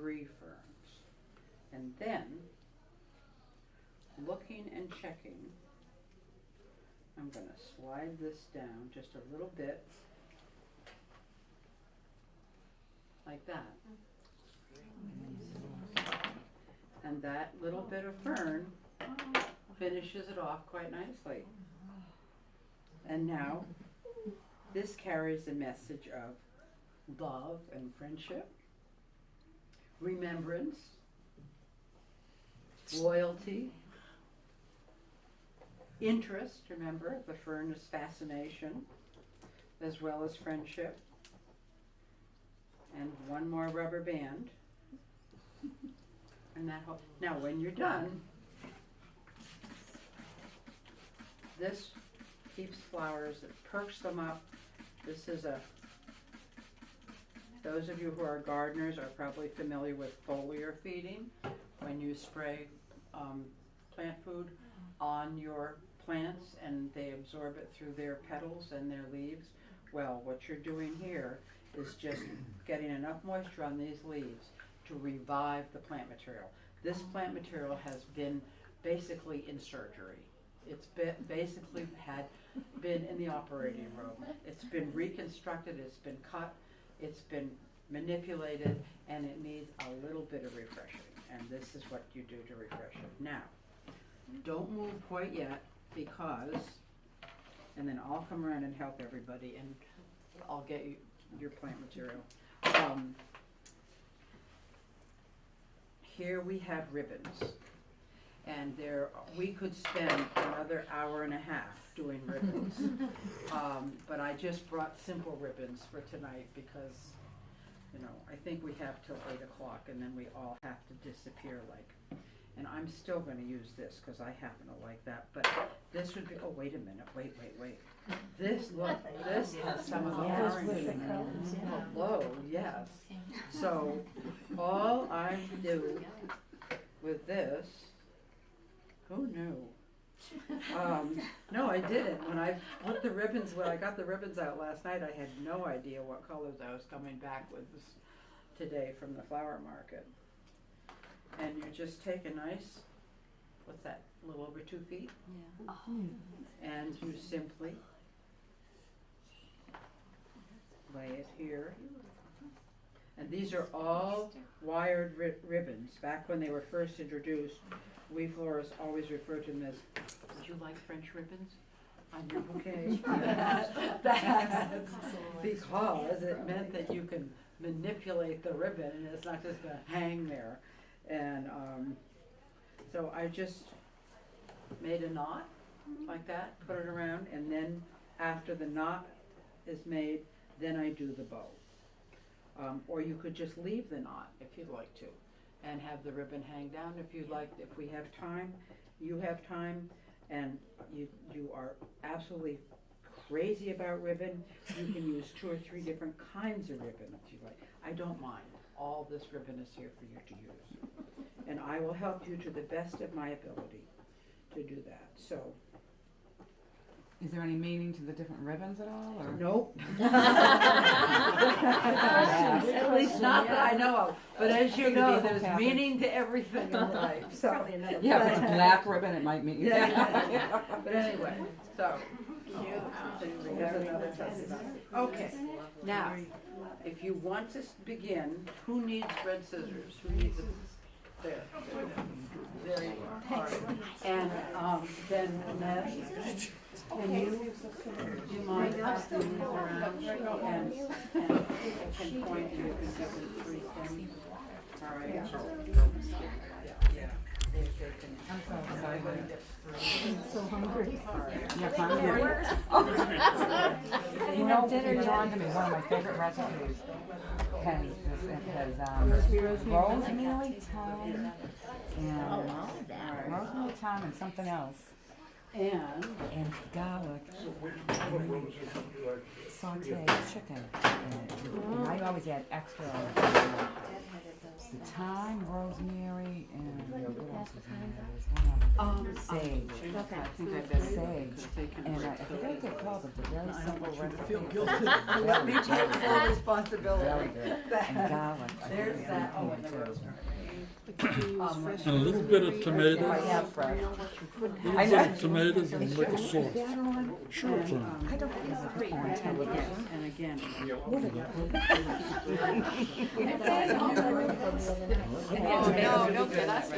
A: 3 ferns. And then, looking and checking, I'm gonna slide this down just a little bit, like that. And that little bit of fern finishes it off quite nicely. And now, this carries a message of love and friendship, remembrance, loyalty, interest. Remember, the fern is fascination as well as friendship. And one more rubber band. And that whole, now when you're done, this keeps flowers, it perks them up. This is those of you who are gardeners are probably familiar with foliar feeding. When you spray plant food on your plants and they absorb it through their petals and their leaves. Well, what you're doing here is just getting enough moisture on these leaves to revive the plant material. This plant material has been basically in surgery. It's basically been in the operating room. It's been reconstructed, it's been cut, it's been manipulated, and it needs a little bit of refreshing. And this is what you do to refresh it. Now, don't move quite yet because, and then I'll come around and help everybody and I'll get you your plant material. Here we have ribbons. And we could spend another hour and a half doing ribbons. But I just brought simple ribbons for tonight because, you know, I think we have till 8 o'clock and then we all have to disappear like, and I'm still gonna use this because I happen to like that, but this would be, oh, wait a minute, wait. This, look, this has some of the orange in it. Hello, yes. So, all I do with this, who knew? No, I didn't. When I put the ribbons, when I got the ribbons out last night, I had no idea what colors I was coming back with today from the flower market. And you just take a nice, what's that, a little over 2 feet?
E: Yeah.
A: And you simply lay it here. And these are all wired ribbons. Back when they were first introduced, we florists always referred to them as, would you like French ribbons on your bouquet? That's because it meant that you can manipulate the ribbon and it's not just gonna hang there. And so I just made a knot like that, put it around, and then after the knot is made, then I do the bow. Or you could just leave the knot if you'd like to and have the ribbon hang down if you'd like. If we have time, you have time, and you are absolutely crazy about ribbon, you can use 2 or 3 different kinds of ribbon if you like. I don't mind. All this ribbon is here for you to use. And I will help you to the best of my ability to do that. So,
B: Is there any meaning to the different ribbons at all, or?
A: nope. At least not that I know of. But as you know, there's meaning to everything in life. So,
B: Yeah, if it's a black ribbon, it might mean.
A: yeah. But anyway, so here's another Tussie. Okay, now, if you want to begin, who needs red scissors? Who needs a, there you are. And then Ned, can you mind passing these around and people can point and you can give them 3 stems? All right. Yeah.
B: I'm so excited.
C: I'm so hungry.
B: You're hungry? You know, it's on to me, one of my favorite recipes has rosemary, thyme, and rosemary, thyme, and something else.
A: And
B: Garlic, sauteed chicken. And I always add extra the thyme, rosemary, and what else is in there? There's one other. Sage.
A: I think I better
B: Sage.
A: take
B: And I forget what they're called, but they're very simple recipe.
F: Let me take full
B: Very
F: responsibility.
B: good. And garlic.
F: There's that.
B: Oh, and the rosemary.
G: And a little bit of
B: If I
G: tomatoes,
B: have fresh.
G: a little bit of tomatoes and make a sauce. Sure, it's on.
B: I don't think it's a corn template.
A: And again,
E: No, don't get us.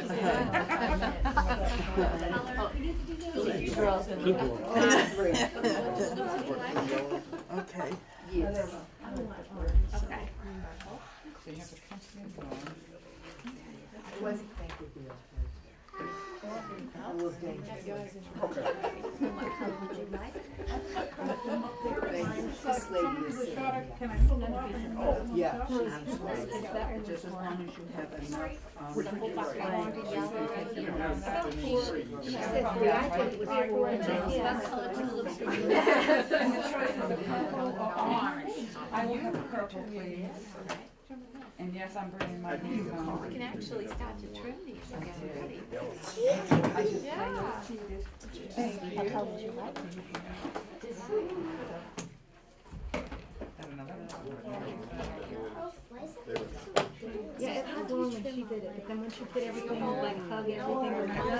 G: Good boy.
F: Okay.
A: yes.
E: Okay.
B: So you have to punch these on.
F: This lady is sitting here. Yeah.
A: Just as long as you have enough,
D: She said three, I think it was four and a half.
B: I will have a purple, please. And yes, I'm bringing my bees
E: We
B: on.
E: can actually start to trim these and get them ready.
D: What color would you like?
B: Got another one?
D: Yeah, it's long when she did it, but then when she put everything, like hug everything with her.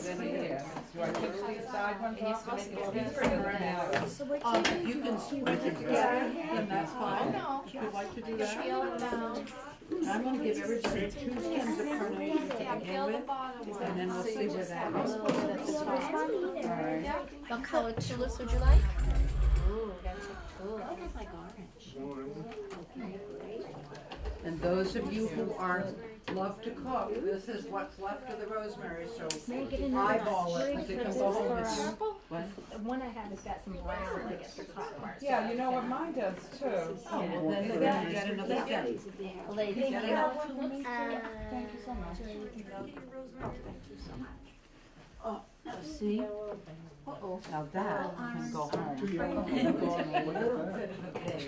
B: Then yes. Do I push these side ones off? These are now.
A: if you can squeeze it together, then that's fine. If you'd like to do that.
E: Feel it down.
A: I'm gonna give everybody 2 skins of carnation to
E: Yeah,
A: begin
E: feel the
A: with,
E: bottom
A: and
E: one.
A: then we'll see where that goes.
B: Alright.
E: What color tulips would you like? Ooh, that's a, ooh, I just like orange.
A: And those of you who love to cook, this is what's left of the rosemary, so
D: May I get another
A: eyeball it,
D: sprig
A: because it
D: for
A: can
D: this
A: go home
D: for,
A: with you.
D: The one I have has got some brown, I guess, for top part.
B: Yeah, you know what mine does too.
A: Well, then you get another skin.
E: Lady,
A: Get another.
B: Thank you so much.
A: See? Uh-oh. Now that can go home. And go on a little bit of a day.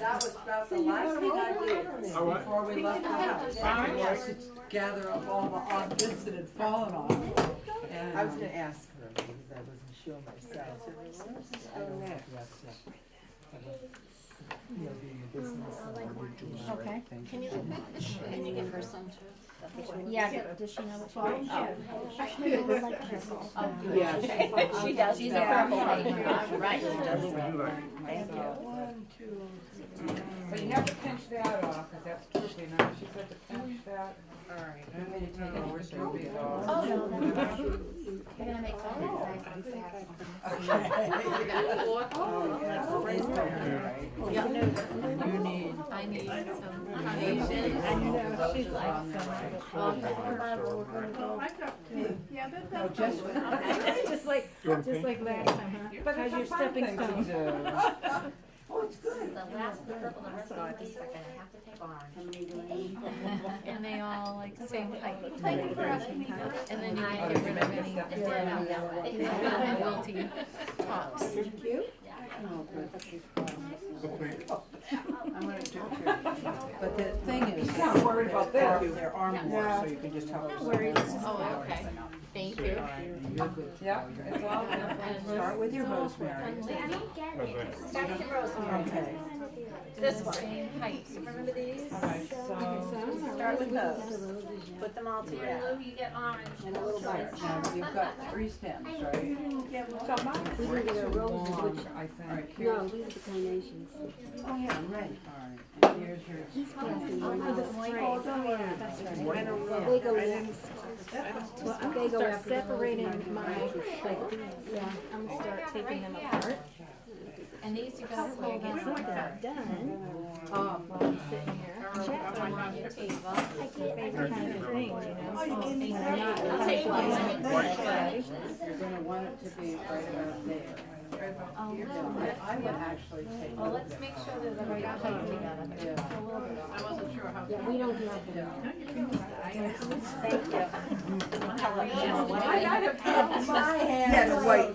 A: That was about the last thing I did before we left the house. Was to gather up all the odd bits that had fallen off. And,
F: I was gonna ask her because I wasn't sure myself. I don't know if that's, you know, being a business.
D: Okay.
E: can you look at this? Can you give her some too?
D: Yeah, does she know what she wants? I would like purple.
F: Yeah.
E: She does, she's a purple lady. Right, she does.
B: Thank you. But you have to pinch that off, because that's tricky. Now, she said to pinch that.
A: Alright, I'm gonna take over so you'll be all.
E: You're gonna make fun of me.
A: You need.
E: I need some
D: I
E: honey.
D: know, she's like, just like last time, huh?
B: But
D: How's
B: it's
D: your
B: a fun
D: stepping
B: thing to
D: stone?
B: do.
E: The last purple, the rest of this second, I have to take orange. And they all like the same height. And then you can get rid of any wilty tops.
A: Oh, good. I'm gonna do it. But the thing is,
B: Not worried about that.
A: there are more, so you can just help.
D: No worries.
E: Oh, okay. Thank you.
A: You're good.
B: Yeah, it's all good.
A: Start with your rosemary.
E: Start with the rosemary.
A: Okay.
E: This one. Same height. Remember these?
B: Alright, so.
E: Start with those. Put them all together. You get orange.
A: And a little bite. Now, you've got 3 stems, right?
B: So mine is way too long, I think.
A: These are the carnations. Oh, yeah, right. Alright, and here's your.
D: They go separating my, like, yeah, I'm gonna start taking them apart.
E: And these you gotta
D: I'll
E: pull
D: get some of
E: them
D: that done
E: up.
D: while I'm sitting here.
E: Check them on your table.
D: Favorite kind of things, you know?
E: I'll take one.
A: You're gonna want it to be right about there. I would actually take.
E: Well, let's make sure they're the right height together.
A: Yeah. I wasn't sure how.
D: Yeah, we don't have them.
E: Thank you.
F: Yeah, the white.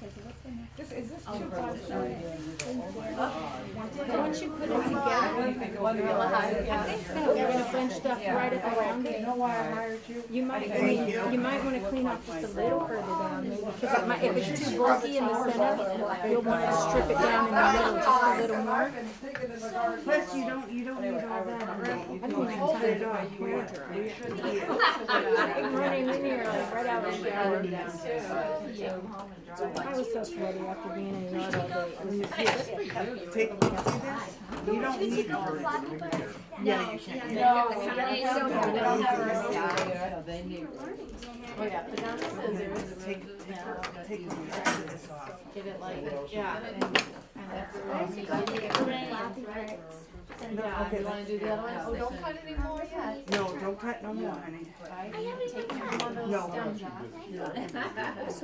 B: Is this too
D: Once you put it
B: What
D: together,
B: do you think? What do you
D: I think so. You're gonna bunch stuff right up around it.
B: You know why I hired you?
D: You might want to clean off just a little further down, maybe, because if it's too bulky in the center, you'll want to strip it down in the middle just a little more.
C: Plus, you don't need all that.
D: I don't even cut it off. Hair dry. I'm running in here like right out of the shower. I was so sweaty after being in the yard all day. It was
C: Take, you don't need all that. Yeah, you can't.
A: They need.
C: Take this off.
E: Get it like,
C: No, okay,
E: you wanna do the other one? Oh, don't cut any more yet.
C: no, don't cut no more, honey. No.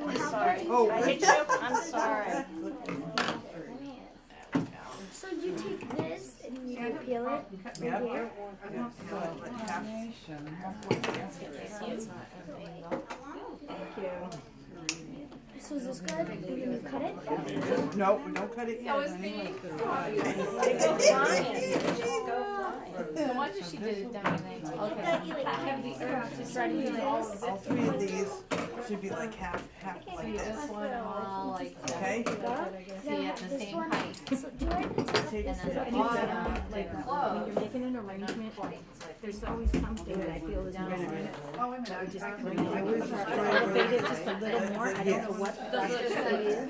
E: I'm sorry.
C: Oh,
E: I hit you, I'm sorry.
H: So you take this and you peel it
C: yeah.
H: from here? So is this good? And then you cut it?
C: No, we don't cut it yet, honey.
E: No wonder she did it down there.
H: Just try to use this.
C: All three of these should be like half like
E: This
C: this.
E: one all like,
C: Okay?
E: see at the same height.
H: So do I
C: Take
E: And
C: this
E: then the
C: out.
E: bottom,
D: like
E: like
D: when
E: close.
D: you're making an arrangement, there's always something that I feel is missing. That would just elevate it just a little more. I don't know what that is.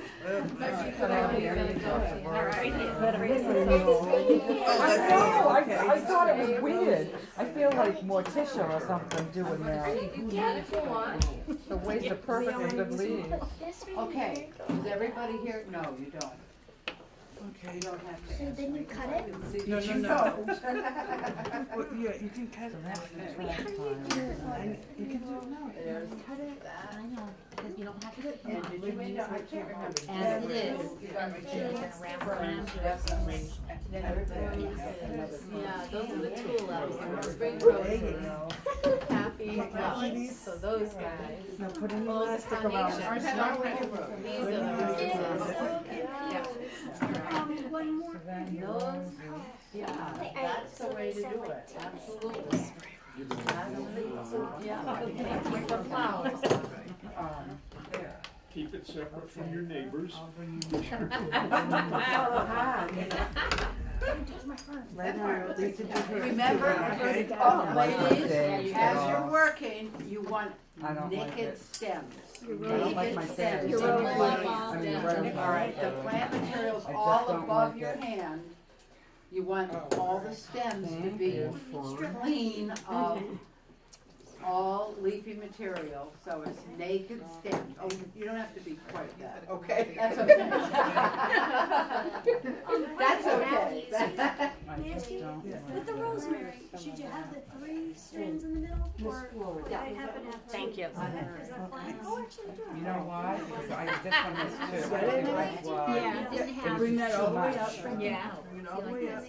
B: I thought it was weird. I feel like Morticia or something doing that. The waste of perfectly good leaves.
A: Okay, is everybody here? No, you don't.
C: Okay.
A: You don't have to.
H: So then you cut it?
C: No. Well, yeah, you can cut it. You can do it now.
E: Cut it. I know, because you don't have to.
A: And did you make that? I can't remember.
E: As it is, and then you're gonna wrap around. Yeah, those are the tool out here. Spring roses, happy flowers. So those guys.
C: Now put an
E: Those
C: elastic around it.
E: carnations. These are the
H: One more.
E: those. Yeah, that's the way to do it. Absolutely. Yeah. Keep the flowers.
G: Keep it separate from your neighbors.
A: Remember, ladies, as you're working, you want
B: I don't like
A: naked
B: it.
A: stems.
B: I don't like my
A: Naked stems.
B: stems.
A: All
B: I mean, roses.
A: right, the plant material's
B: I just
A: all
B: don't
A: above
B: like
A: your
B: it.
A: hand. You want all the stems to be clean of all leafy material, so it's naked stems. Oh, you don't have to be quite that.
C: Okay.
A: That's okay. That's okay.
B: I just don't
H: With
B: like
H: the
B: it.
H: rosemary, should you have the 3 strands in the middle? Or I happen to have
D: Thank you.
H: Is that fine? Oh, actually,
B: You know why? Because this one is too.
D: Yeah.
C: Bring that all the way up.
D: Yeah.
C: Bring it all the way up.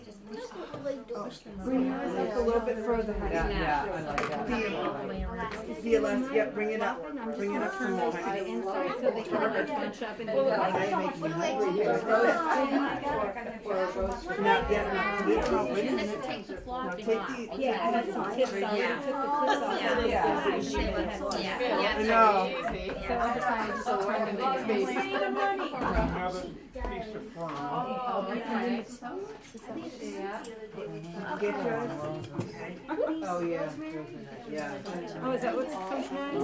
H: like doors.
C: Bring yours up a little bit further, honey.
B: Yeah, I like that.
C: The elastic, yeah, bring it up. Bring it up some more,
D: To
C: honey.
D: the inside so they can bunch up and do like.
C: Now, yeah, wait a minute.
E: Take the
C: Now
E: floppy
C: take
E: off.
C: the,
D: Yeah, I had some tips on it. I took the tips off. So
C: I know.
D: I decided just to try to make it.
G: Another piece of fern.
C: Get yours. Oh, yeah. Yeah.
D: Oh, is that what comes next?
B: No,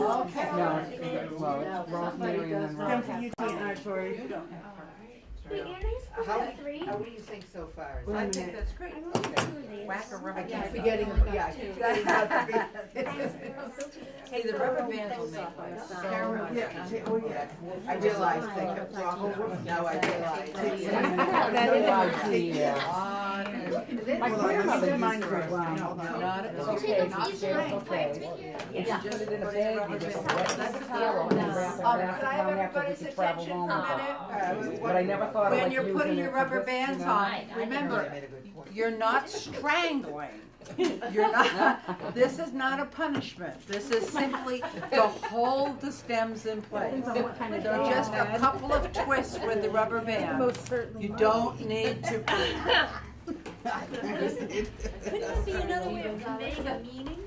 B: well, it's rosemary and then
C: Come for you, Tina, Tori.
H: Wait, you're not supposed to have 3?
F: What do you think so far?
C: Wait a minute.
A: That's great.
B: whack a rubber
F: I keep
B: band.
F: forgetting, yeah, I keep forgetting how to be. Hey, the rubber bands will make life so much.
C: Yeah, oh, yeah.
F: I realized they kept waffle, now I realize.
B: That is My grandmother used
C: mine
B: to
C: first.
B: run.
C: No, no.
A: Not,
B: It's
A: okay,
B: okay,
A: not
B: it's okay. And she put it in a bag, you just wet the towel and wrap it back around after we could travel home with it. But I never thought of like
A: when you're
B: using
A: putting
B: it
A: your
B: for
A: rubber
B: this, you
A: bands
B: know?
A: on, remember, you're not strangling. You're not, this is not a punishment. This is simply to hold the stems in place.
D: Depends on what kind of
A: They're
D: dog.
A: just a couple of twists with the rubber band.
D: Most certainly.
A: You don't need to.
H: Couldn't there be another way of conveying a meaning?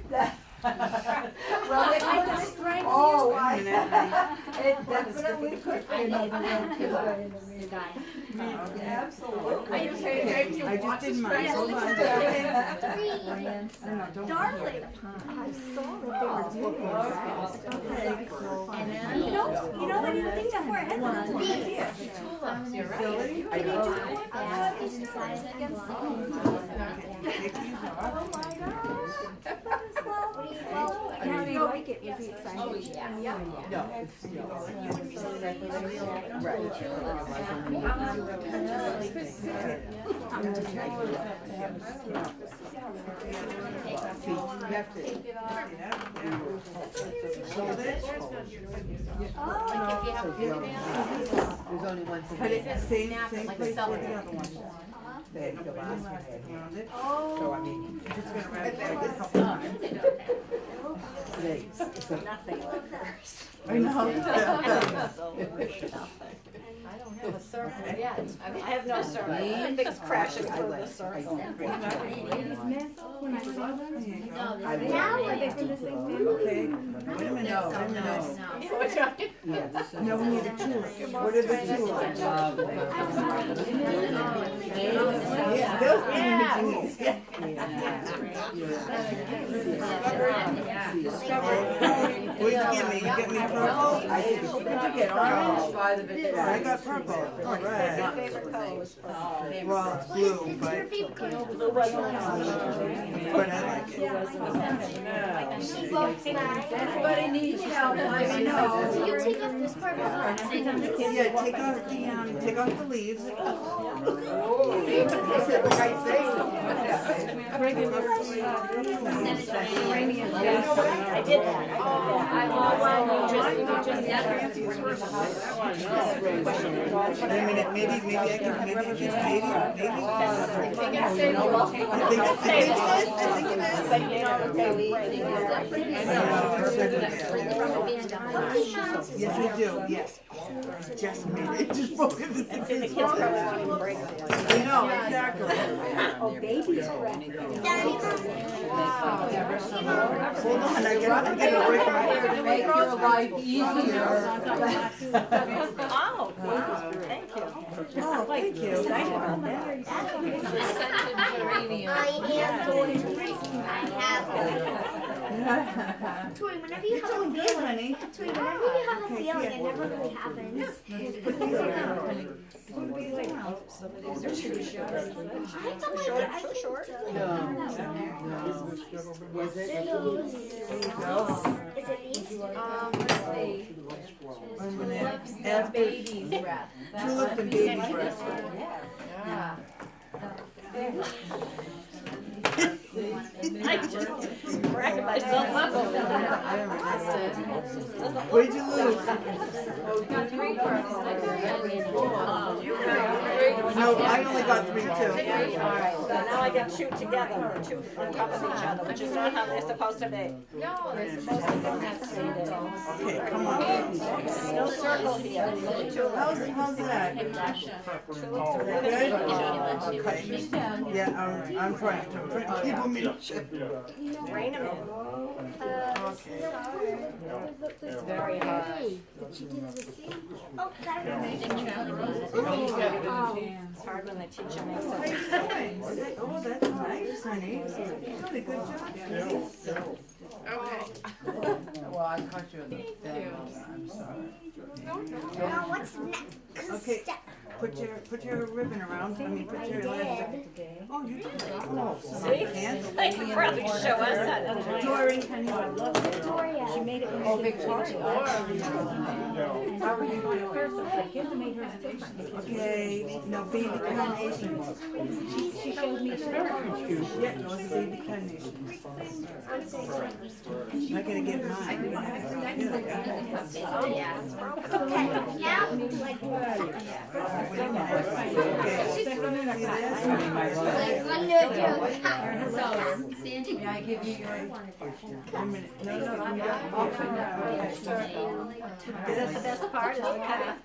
B: Well, it
H: I
B: could
H: just strangled
B: Oh,
H: you.
B: it definitely could be another way. Absolutely.
C: I just did mine. Hold on.
H: Darling.
D: I saw that they were doing that.
H: You know, I didn't think that far ahead. That's a good idea.
E: I
D: How do you like it? Was he excited?
E: Oh, yeah.
B: No, it's still.
A: There's only one thing.
C: Put it same
E: Like
C: place
E: a cell.
C: where the other one was.
B: The last one had
C: Around it.
B: So I mean,
C: Just gonna wrap it like a couple times.
B: today, so
C: I know.
E: I don't have a circle yet.
F: I have no circle. Everything's crashing through the circle.
D: Ladies mess when I saw them.
E: No,
D: Now are they from the same family?
C: Okay, wait a minute,
A: No,
C: wait a minute.
A: no.
C: No, we need a tulip. What are the tulips? Yeah, those images. What'd you get me? You get me purple? What'd you get, orange?
A: By the bit.
C: I got purple. All right.
F: Favorite color was purple.
C: Well, it's blue, but
F: Blue wasn't
C: but I like it.
A: Everybody needs help, let me know.
H: So you take off this part of the
C: Yeah, take off the leaves.
F: I did that.
C: Wait a minute, maybe I can, maybe. I think it is.
F: But you know that they
C: Yes, I do, yes. Just made it, just broke it.
F: and the kids probably wouldn't break it.
C: I know, exactly.
D: Oh, baby's breath.
C: Hold on, I gotta break my.
A: To make your life easier.
F: Oh, thank you.
C: Oh, thank you.
H: Toy, whenever you have a
C: Good,
H: feeling,
C: honey.
H: Toy, whenever you have a feeling, it never really happens.
F: Short.
A: Was it?
H: Is it these?
C: I'm gonna add
E: baby's breath.
C: tulips and baby's breath.
E: Yeah.
F: I just cracked myself up over that.
C: Where'd you lose? No, I only got 3 too.
F: Alright, so now I get two together, two on top of each other, which is not how they're supposed to be.
E: No, they're supposed to go next to it.
C: Okay, come on.
F: No circle here.
C: How's that? Good? Okay. Yeah, I'm trying to keep them in check.
F: Rain a minute. It's very hard.
H: Oh, that
F: It's hard when the teacher makes it.
C: Oh, that's nice, honey. You're doing a good job.
A: Well, I caught you in the dead moment, I'm sorry.
H: Now what's next?
C: Okay.
H: Step.
C: Put your ribbon around, I mean, put your elastic. Oh, you did. Oh, so
D: See?
C: you can?
D: They could probably show us that.
C: Dory, honey, I love it.
H: Victoria.
D: She made it when
A: Oh,
D: she was
A: Victoria.
D: How were you doing it first? I was like, Kim made hers different.
C: Okay, now baby carnations.
D: She showed me first.
C: Yeah, no, it's baby carnations. I'm not gonna get mine. I'm gonna have to get it.
E: Oh, yeah.
H: Okay, now, like,
A: May I give you your?
C: A minute. No, no, I'm not.
D: That's the best part, is the cutting.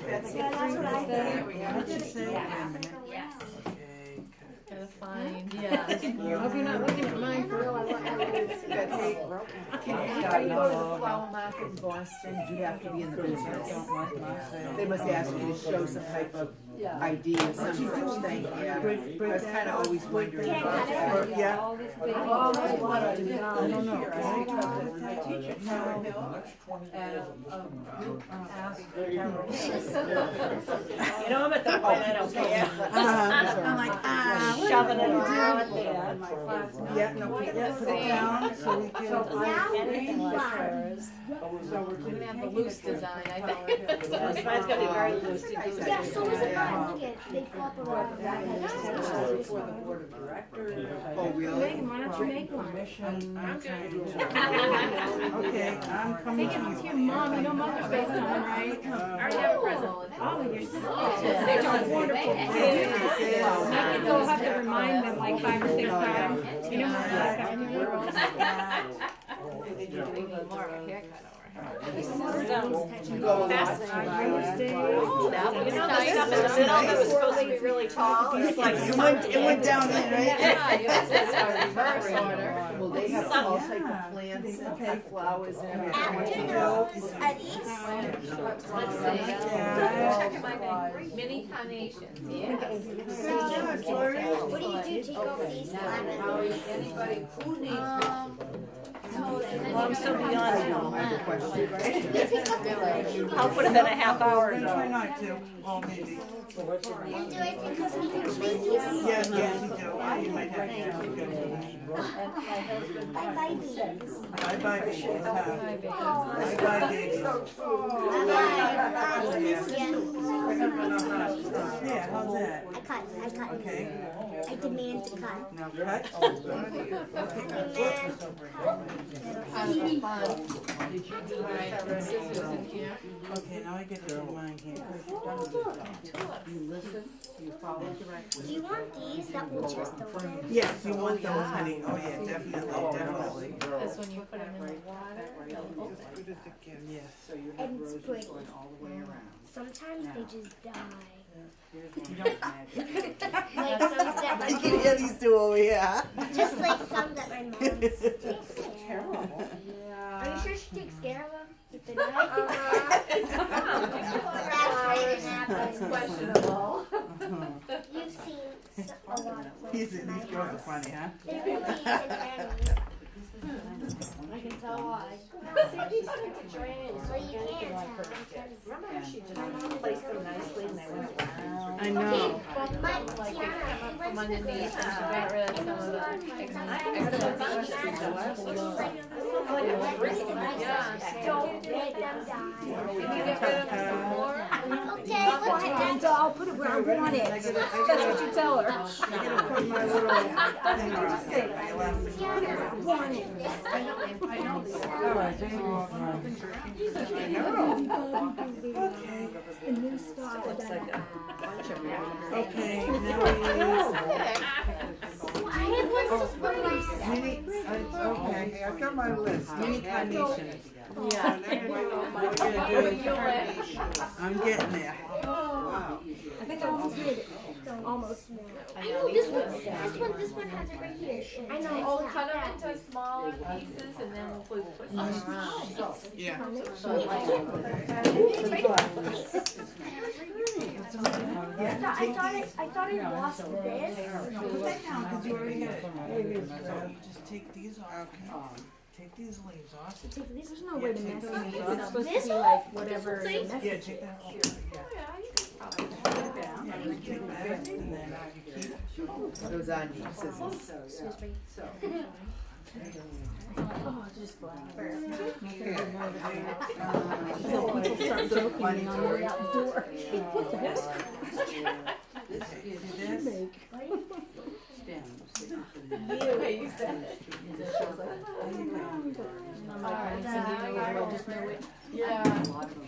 C: That's it.
H: There
C: we go. What'd you say? Wait a minute.
E: Yes.
C: Okay,
D: Gotta find, yeah. I hope you're not looking at mine for real.
B: Are you going to the flower market in Boston? Do you have to be in the business? They must ask you to show some type of ID or some such thing, yeah. I was kind of always wondering about that.
C: yeah.
D: All this big.
C: I don't know. Can I teach it? No.
D: You know, I'm at the point I don't care.
C: I'm like,
D: Shoving it around there.
C: yeah, no, put it down so we can.
D: Anything like hers. We're gonna have the loose design, I think. Mine's gonna be very loose.
H: yeah, so is it mine, look at, they pop around.
B: For the board of directors.
C: Oh, really?
D: Megan, why don't you make one?
C: Okay, I'm coming
D: Take
C: to
D: it to your
C: you.
D: mom, you know Mother's Day's coming, right?
E: Already have a present.
D: Oh, you're so They're doing wonderful kids. My kids all have to remind them like 5 or 6 times. You know Mother's Day's coming, you're girls.
E: They need more of a haircut over here.
D: So, that's Mother's Day. Oh, that was, you know, the stuff in the middle that was supposed to be really tall, it's like
C: It went down there, right?
E: Yeah, yours is our reverse order.
B: Well, they have all type of plants and flowers and everything.
H: Afternoons at East.
E: Let's see. Check my name. Mini carnations, yes.
H: So, what do you do? Take over these flowers?
A: Anybody who needs
D: Well, I'm so beyond
H: You
D: I'll put it in a half hour
C: Try
D: ago.
C: not to, well, maybe.
H: And do I take over these babies?
C: Yeah, yeah, you do. You might have to go to
H: I buy these.
C: I buy babies, huh? I buy babies.
H: I buy this, yeah.
C: Yeah, how's that?
H: I cut.
C: Okay,
H: I demand to cut.
C: now cut. Okay, now I get to do mine here.
B: You listen, you follow directions.
H: Do you want these that will just open?
C: Yes, you want those, honey. Oh, yeah, definitely, definitely.
E: That's when you put them in the water. they'll open.
C: Yes.
B: So you have
H: And
B: roses
H: spring.
B: going all the way around.
H: Sometimes they just die.
B: You don't magic.
H: Like some that my
C: I can hear these two over here.
H: just like some that my mom takes care
B: Terrible.
H: of. Are you sure she takes care of them? If they die?
E: That's questionable.
H: You've seen a lot of
C: These girls are funny, huh?
H: They really is
E: I can tell why.
H: So you can't
D: Placed them nicely and they went around.
C: I know.
H: My Tiana,
E: From underneath, and she got rid of some of the extra bunches. Yeah.
H: don't let them die.
E: Can you get rid of some more?
H: Okay, look at that.
D: I'll put it where I want it. That's what you tell her.
C: I'm gonna put my little thing on.
H: Tiana, want it.
C: All right, thank you.
H: The new star.
C: Okay, now we
H: I have one just for myself.
C: mini, okay, I've got my list, mini carnations.
E: Yeah.
C: What we're gonna do, I'm getting there.
H: I think I almost did it. Almost now. I know this one has it right here. I know.
E: Oh, cut them into smaller pieces and then we'll put some around.
C: Yeah.
E: So like,
H: I thought I lost this.
C: Put that down, because you already got it. So you just take these off. Take these leaves off.
D: There's no way to mess these. It's supposed to
H: This
D: be
H: one?
D: like whatever
H: This
D: you're
H: one,
D: messing.
C: Yeah, take that off. Yeah.
B: Those on scissors.
H: Excuse me.
D: Oh, just black. So people start joking me on the way out the door. What the heck?
A: This is stems.
D: Just know it.
E: Yeah.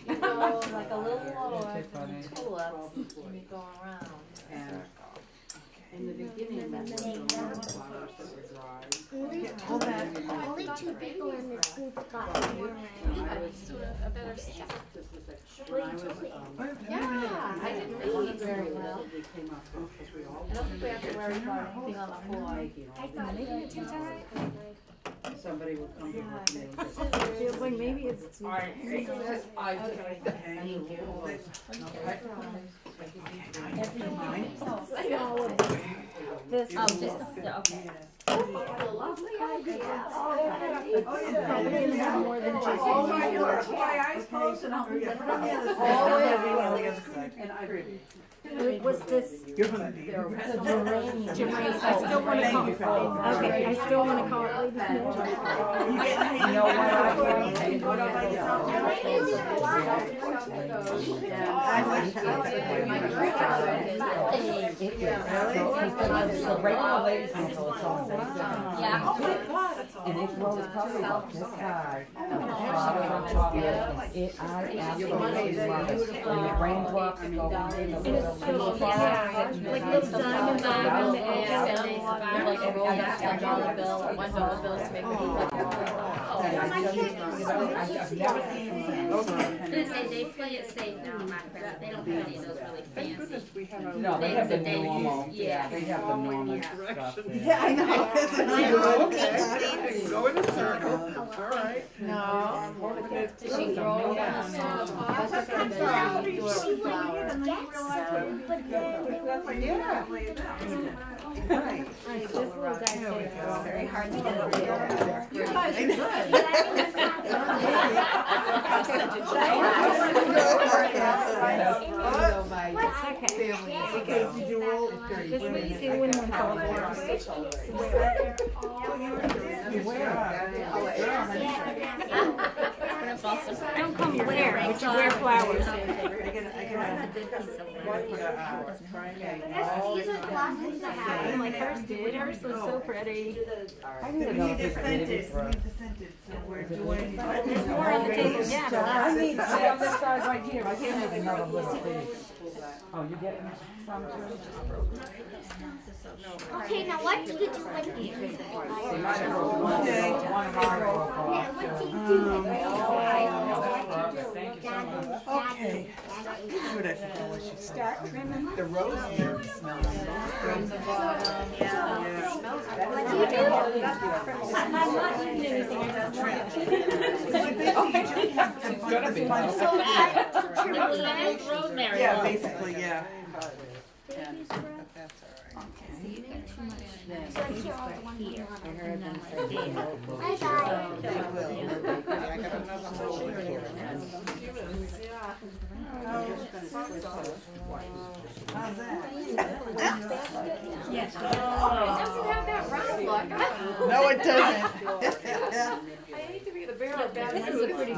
E: You go like a little lower from tulips and you go around.
A: And in the beginning, there was a lot of flowers that were dry.
H: Only 2 people in this group got more.
A: I was
E: A better step.
A: when I was
E: Yeah, I didn't read very well.
A: we came up because we all
E: I don't think we have to worry about anything on the floor.
A: making all somebody would come to work me.
D: Feels like maybe it's too. All of this.
E: Oh, just, okay.
D: Lovely idea. Probably gonna have more than just.
C: Oh my gosh, my eyes closed and I'll put it on the other side.
A: And I really.
D: What's this?
C: You're gonna need.
D: Germaine, I still want to call it. Okay, I still want to call it ladies' measure.
C: You know what?
F: The regular ladies pencil, it's all six.
E: Yeah.
F: And it grows probably about this high. It, I absolutely love it. And the raindrops go
D: And it's so, yeah, like little diamond on the edge.
E: Like a roll back $1 bill, $1 bills to make it look
F: I've never seen it.
H: They play it safe now, Minecraft. They don't have any of those really fancy.
F: No, they have the
H: They use-
F: normal,
H: yeah.
F: they have the normal stuff.
C: Yeah, I know. Isn't it good? Go in a circle. All right.
E: Did she grow down?
H: She would get some, but then they were
C: Yeah. Right.
D: This little guy's
E: Very hard to get over there.
A: You guys are good.
C: Did you roll?
D: This way you see when one calls I don't call them wear, but you wear flowers.
H: these are glasses I have.
D: Like hers did. Hers was so pretty.
F: I need
C: We
F: another
C: need the
F: piece of baby
C: scented, we
F: breath.
C: need the scented, so we're doing.
D: There's more on the table, yeah. but
F: I need, see on this side right here, I can't make another little piece. Oh, you getting some too?
H: Okay, now what do you do when you use it?
F: See, mine broke one,
C: Okay.
F: one of mine broke off.
H: Yeah, what do you do when
F: Thank you so much.
C: Okay. Good, I forgot what she said. The rosemary smells.
H: What do you do?
D: I'm not eating anything.
F: It's gonna be.
H: So that's triple red.
E: Rosemary.
C: Yeah, basically, yeah.
H: So I can't all one here. Bye bye.
C: How's that?
E: Yes. It doesn't have that round look.
C: No, it doesn't.
E: I hate to be the bearer of bad news.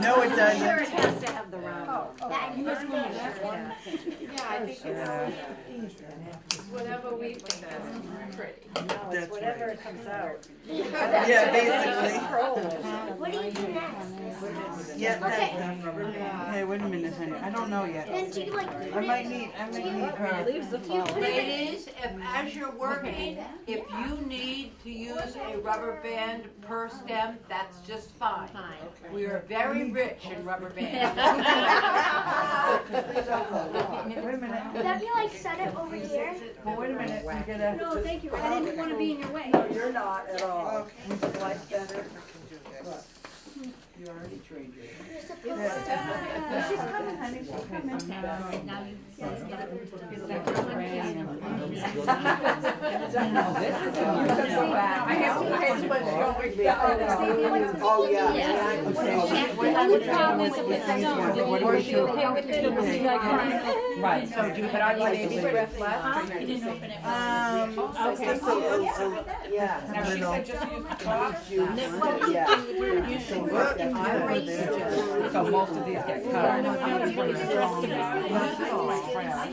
C: No, it doesn't.
E: It has to have the round.
H: That is good.
E: Yeah, I think it's whatever we think is pretty.
C: That's
E: Whatever
C: right.
E: it comes out.
C: Yeah, basically.
H: What do you do next?
C: Yeah,
H: Okay.
C: that's. Hey, wait a minute, honey. I don't know yet.
H: Then do you like
C: I might need her.
E: Leaves the fall.
A: Ladies, if as you're working, if you need to use a rubber band per stem, that's just fine. We are very rich in rubber bands.
C: Wait a minute.
H: Would that be like set it over here?
C: Well, wait a minute. We gotta.
H: No, thank you. I didn't want to be in your way.
C: You're not at all. Like better.
A: already trained you.
F: She's coming, honey, she's coming.
E: Now you guys get up.
F: I have too much going.
B: Oh, yeah.
C: Right. So do, but I like to leave.
F: Okay.
B: Yeah.
C: Now she said just use the top.
B: Yeah.
C: So most of these get cut.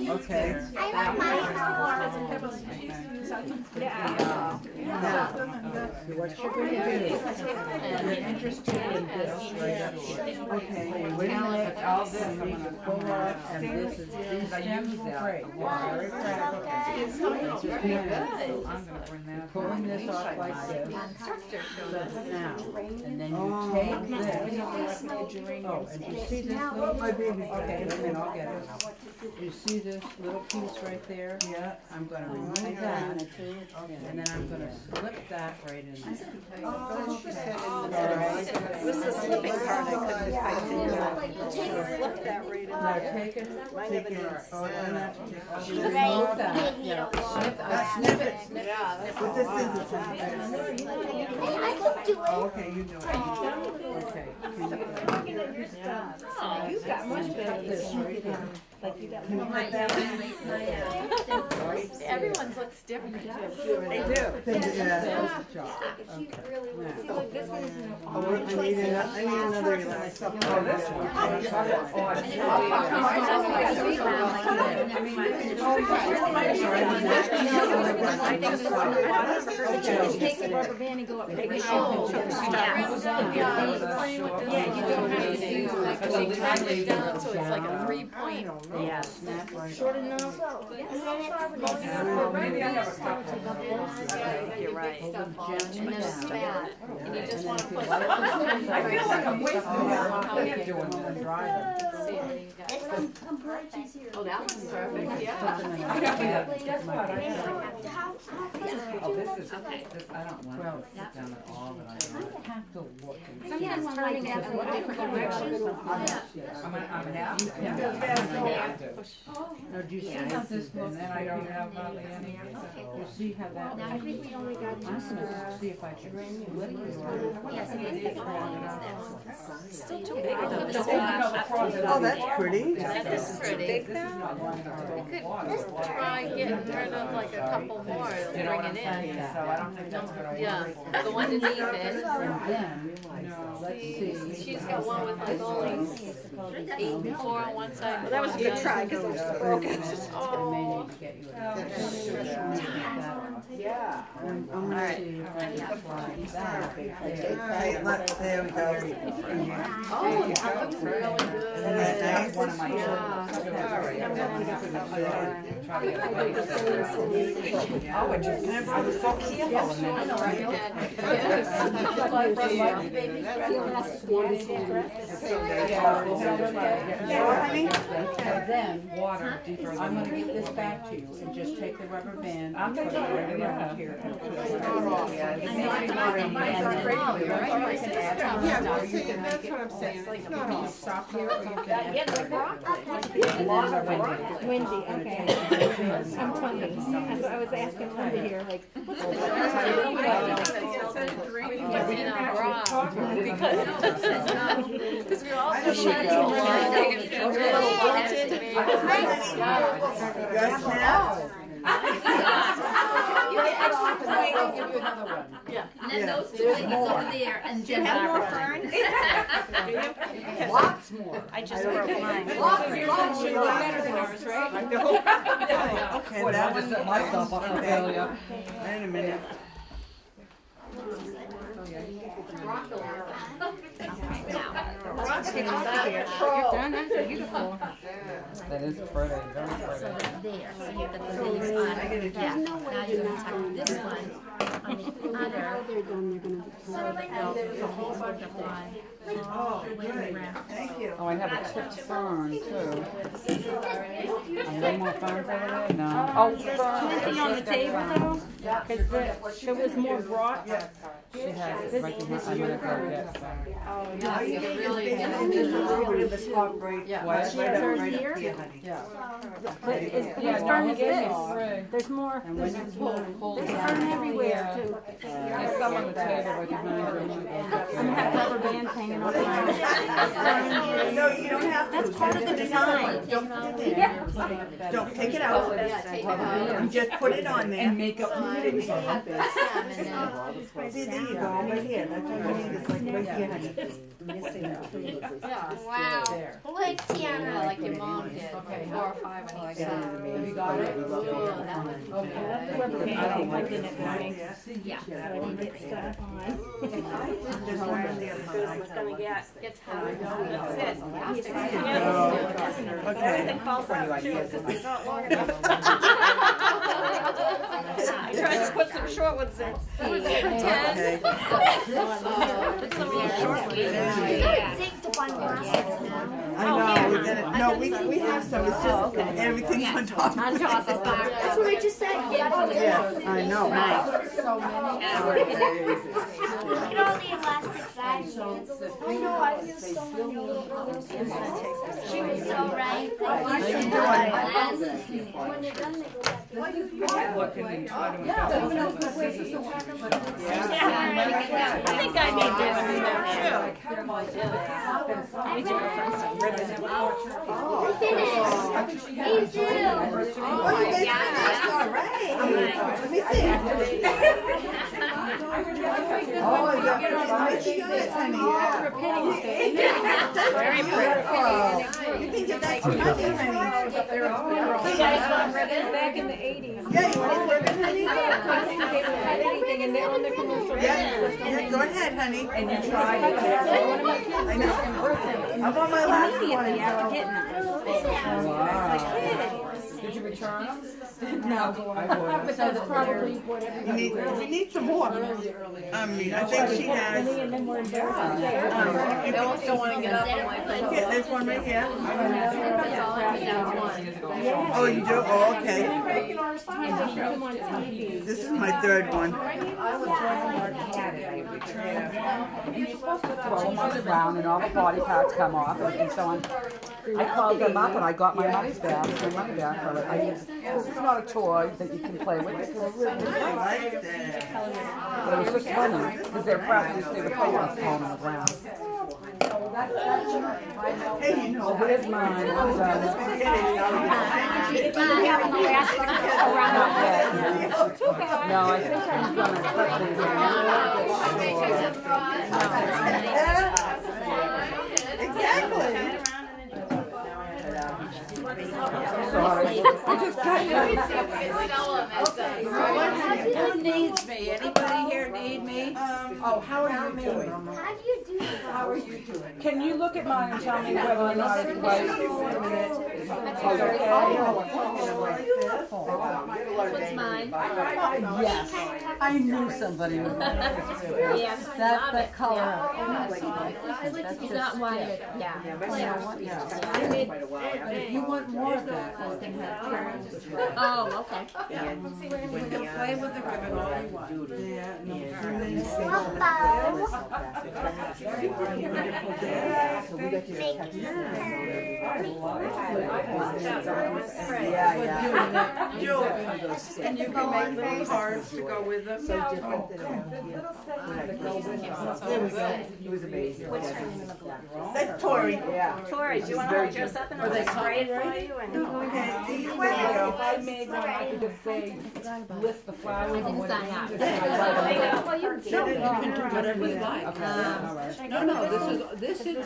C: Okay.
H: I want my
B: Now, what you're gonna do, you're interested in this right up here. Okay, we're gonna let all this pull up, and this is, these are used great. Very practical. It's just pulling this off like this. So now, and then you take this. Oh, and you see this little, my baby. Okay, wait a minute, I'll get it. You see this little piece right there? Yeah. I'm gonna remove that, and then I'm gonna slip that right in there.
F: This is the slipping part I couldn't
B: Slip that right in there. Now take it, take it, oh, and that, remove that. Snip it, snip it. Put this in the time.
H: I can do it.
B: Okay, you do it. Okay.
D: You've got much better this right now. Like you got more.
E: Everyone's looks different too.
F: They do.
B: Yeah.
D: Look, this one is
B: I need another myself. Oh, this one.
D: Take the rubber band and go up. Take it
E: Yeah, you don't have to do, like, they track it down, so it's like a 3-point.
D: Yes. Short enough.
C: Maybe I have a couple.
E: You're right. And there's fat, and you just wanna put.
C: I feel like I'm wasting my time doing this.
E: Oh, that one's perfect, yeah.
C: Guess what? Oh, this is,
E: Okay.
C: this, I don't want to sit down at all, but I have to look.
D: Sometimes turning that in a different direction.
C: I'm gonna have to.
B: Now, do you see how this looks?
C: And then I don't have hardly any.
B: You see how that?
H: I think we only got
B: I'm gonna see if I can flip it
E: Still too big though.
B: Oh, that's pretty.
E: That is pretty.
C: This is not one of
E: Try getting rid of like a couple more,
C: You
E: bring
C: know what I'm
E: it
C: saying?
E: in.
C: So I don't think that's what I want.
E: Yeah, the one underneath it.
B: And then, let's see.
E: She's got one with like only 8 4 on one side. That was a good
F: try, 'cause those are broken.
B: I may need to get you a. Yeah. I'm gonna see if I can find that. Alright, there we go.
E: Oh, that looks really good.
C: That's one of my.
E: Yeah.
C: Oh, it just, I was so careful.
E: I know, right?
B: Then, water, I'm gonna give this back to you and just take the rubber band.
C: I'm gonna
B: put it
C: do it.
B: right around here and put it right
F: Yeah, well, see, that's what I'm saying. It's not all soft here.
D: Windy, okay. I'm 20. I was asking Linda here, like, what's the
E: Because we were all so shy to Yeah. And then those two ladies over there and Jen.
F: Have more fern?
B: Lots more.
E: I just broke mine.
F: Better than ours, right?
B: Okay,
C: Boy,
B: that
C: I just set myself up for failure.
B: Wait a minute.
D: You're done, that's beautiful.
C: That is pretty, very
E: So
C: pretty.
E: they're there, so you got the leaves on. Yeah, now you're gonna tuck this one on the other. So that the whole butterfly.
B: Oh, good. Thank you.
C: Oh, I have a tipped fern too. Are there more ferns over there? No. Oh,
D: Plenty on the table though. Because there was more brought.
C: She has it right in her, I'm gonna go get some.
F: Yeah, you can really get
B: And then a little bit of the top right.
F: Yeah.
B: Right
D: She has
B: up,
D: hers
B: right up
D: here?
B: to you, honey.
F: Yeah.
D: But it's
C: Yeah,
D: whose
C: no,
D: turn
C: he
D: is
C: gave me
D: this?
C: three.
D: There's more.
F: This is whole.
D: There's fern everywhere too.
C: There's some on the table right behind her.
D: I'm gonna have rubber bands hanging off my.
B: No, you don't have to.
D: That's part of the design.
B: Don't take it out.
E: Yeah, take it out.
B: You just put it on there.
C: And make up.
B: See, there you go, right here. That's all you need. It's like right here, honey.
E: Yeah.
H: Wow.
F: There.
H: Look,
E: Yeah,
H: Tiana.
E: like your mom did,
F: Okay.
E: 4 or 5 when he was
F: Have you got it?
E: Ooh, that was
F: Okay.
D: Rubber band
F: I don't like
D: hanging
F: it.
D: at me.
E: Yeah.
D: So I can get stuff on.
B: There's one on the other side.
D: It's gonna get.
E: Gets hot.
D: That's it.
B: Okay.
D: Everything falls out too,
B: Yes.
D: because it's not long enough. I tried to put some short ones in.
B: Okay.
D: Put some of your short ones in.
H: I dig to find glasses now.
B: I know, we did it. No, we have some. It's just everything's on top.
D: On top of that.
H: That's what I just said.
B: Yes, I know.
H: Look at all the elastic sides. I know, I feel so many little brothers. She was so right.
B: How you doing?
H: When they're done, they go back.
C: Looking and trying to adjust.
D: I think I need this one too. I need to go find some ribbon.
H: I finished. Me too.
B: Oh, you guys finished already? Let me see. Oh, is that pretty? She got it, honey.
D: Very
B: Beautiful. You can get that to money, honey.
D: You guys want ribbons back in the 80s?
B: Yeah, you want a ribbon, honey?
D: They don't have anything and they're on the commercial.
B: Yeah, go ahead, honey.
D: And you try it. One of my kids
B: I know. I'm on my last one.
D: immediately after getting them.
C: Did you return them?
D: No. But that's probably what everybody
B: We need some more. I think she has.
D: and then we're embarrassed.
E: They all still want to get up on my plate.
B: Yeah, there's one right here.
E: That's all I need is one.
B: Oh, you do? Oh, okay.
D: And they show them on TV.
B: This is my third one.
C: You're supposed to throw them on the ground and all the body parts come off and so on. I called them up and I got my money back for it. This is not a toy that you can play with. It's a real
B: I like that.
C: But it was just funny because they're practicing, they were playing on the phone on the ground.
B: Hey, you know.
C: Where's mine? I'm done.
D: If you have an elastic around
C: Not yet. No, I think I'm gonna cut these
B: Exactly.
C: sorry. I just got
A: Who needs me? Anybody here need me?
B: Oh, how are you doing?
H: How do you do that?
B: How are you doing?
C: Can you look at mine and tell me whether or not it's right?
E: What's mine?
C: Yes. I knew somebody would.
E: Yes,
C: That color.
E: He's not wanting to, yeah.
C: If you want more of that, you can have turns.
E: Oh, okay.
A: Play with the ribbon all you want.
B: And you can make little cards to go with them.
D: So different than
B: There we go. It was amazing. That's Tori. Yeah.
D: Tori, do you want to hold yours up and I'll just spray it for you?
B: Okay, see you
C: If
B: later.
C: I made one, I could just say, list the flowers and what it
E: sign up.
C: is. Okay,
A: You can do whatever you like.
C: all right.
A: No, this is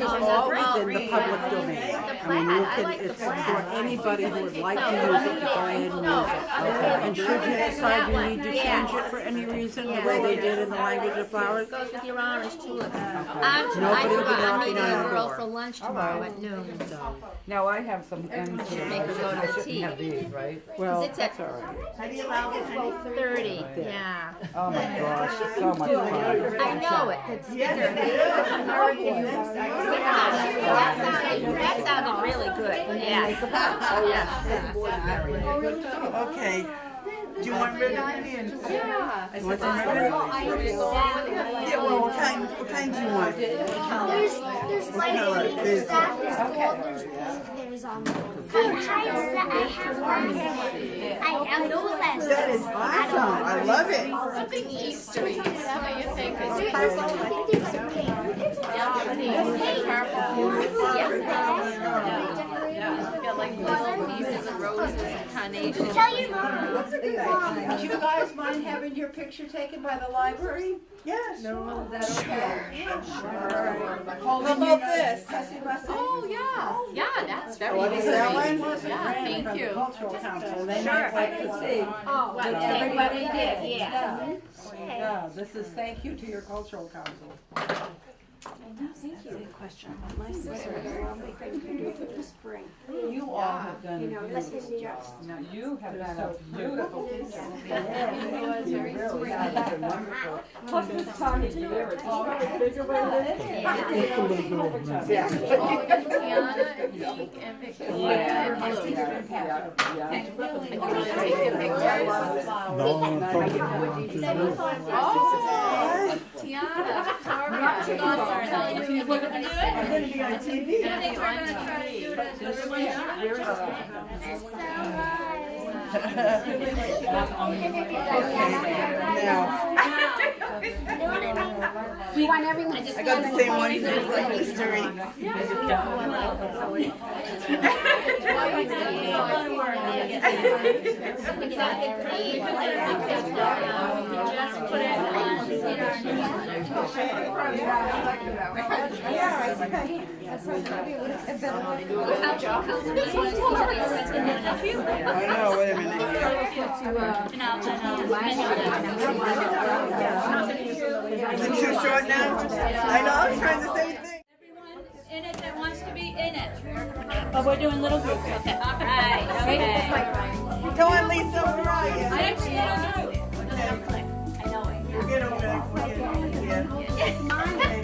A: all within the public domain. I mean, you can, it's for anybody who would like to use it to go ahead and use it. And should you decide you need to change it for any reason, the way they did in the language of flowers,
E: Goes with your orange tulips.
A: Nobody will be
E: I'm
A: knocking
E: meeting
A: on
E: a
A: your
E: girl
A: door.
E: for lunch tomorrow at noon, so.
C: Now, I have some ends here.
E: Make her go to
C: I
E: the
C: shouldn't
E: tea.
C: have these, right?
A: well,
E: It's at
A: that's all right.
B: How do you allow it, honey?
E: 12:30, yeah.
C: Oh my gosh, so much fun.
E: I know it, it's bigger. That sounded really good, yeah.
B: Okay. Do you want ribbon, honey? And
E: Yeah.
B: you want some ribbon? Yeah, well, what kind do you want?
H: There's light pink, there's that, there's gold, there's pink, there's sometimes that I have less. I have no less.
B: That is awesome. I love it.
E: Something Eastery. What do you think?
H: I think there's a pink.
E: Yeah, like little pieces of roses and carnations.
H: Tell your mom.
F: Would you guys mind having your picture taken by the library?
B: Yes.
F: No, is that okay? How about this? TussieMussies?
E: Oh, yeah. Yeah, that's very
B: What is that one?
E: Yeah, thank you.
F: Cultural Council. They
E: Sure.
F: might like to see.
E: Oh,
F: What everybody did,
E: yeah.
F: Yeah, this is thank you to your cultural council.
D: Question. My sister, they couldn't do it for the spring.
F: You all have done.
D: You know, this is just.
F: Now you have done a beautiful picture.
C: Plus this time of year, it's always bigger with it.
B: Yeah.
E: Tiana and Pink and Victoria and Blue.
G: No, I'm talking about
E: Oh, Tiana, Victoria.
B: I'm gonna be on TV.
D: We want everyone.
B: I got the same one as like history. I know, wait a minute. Is it too short now? I know, I was trying the same thing.
I: In it that wants to be in it. But we're doing little groups. Okay. All right. Okay.
B: Come on, Lisa, where are you?
I: I actually don't know.
B: We'll get over there. Yeah.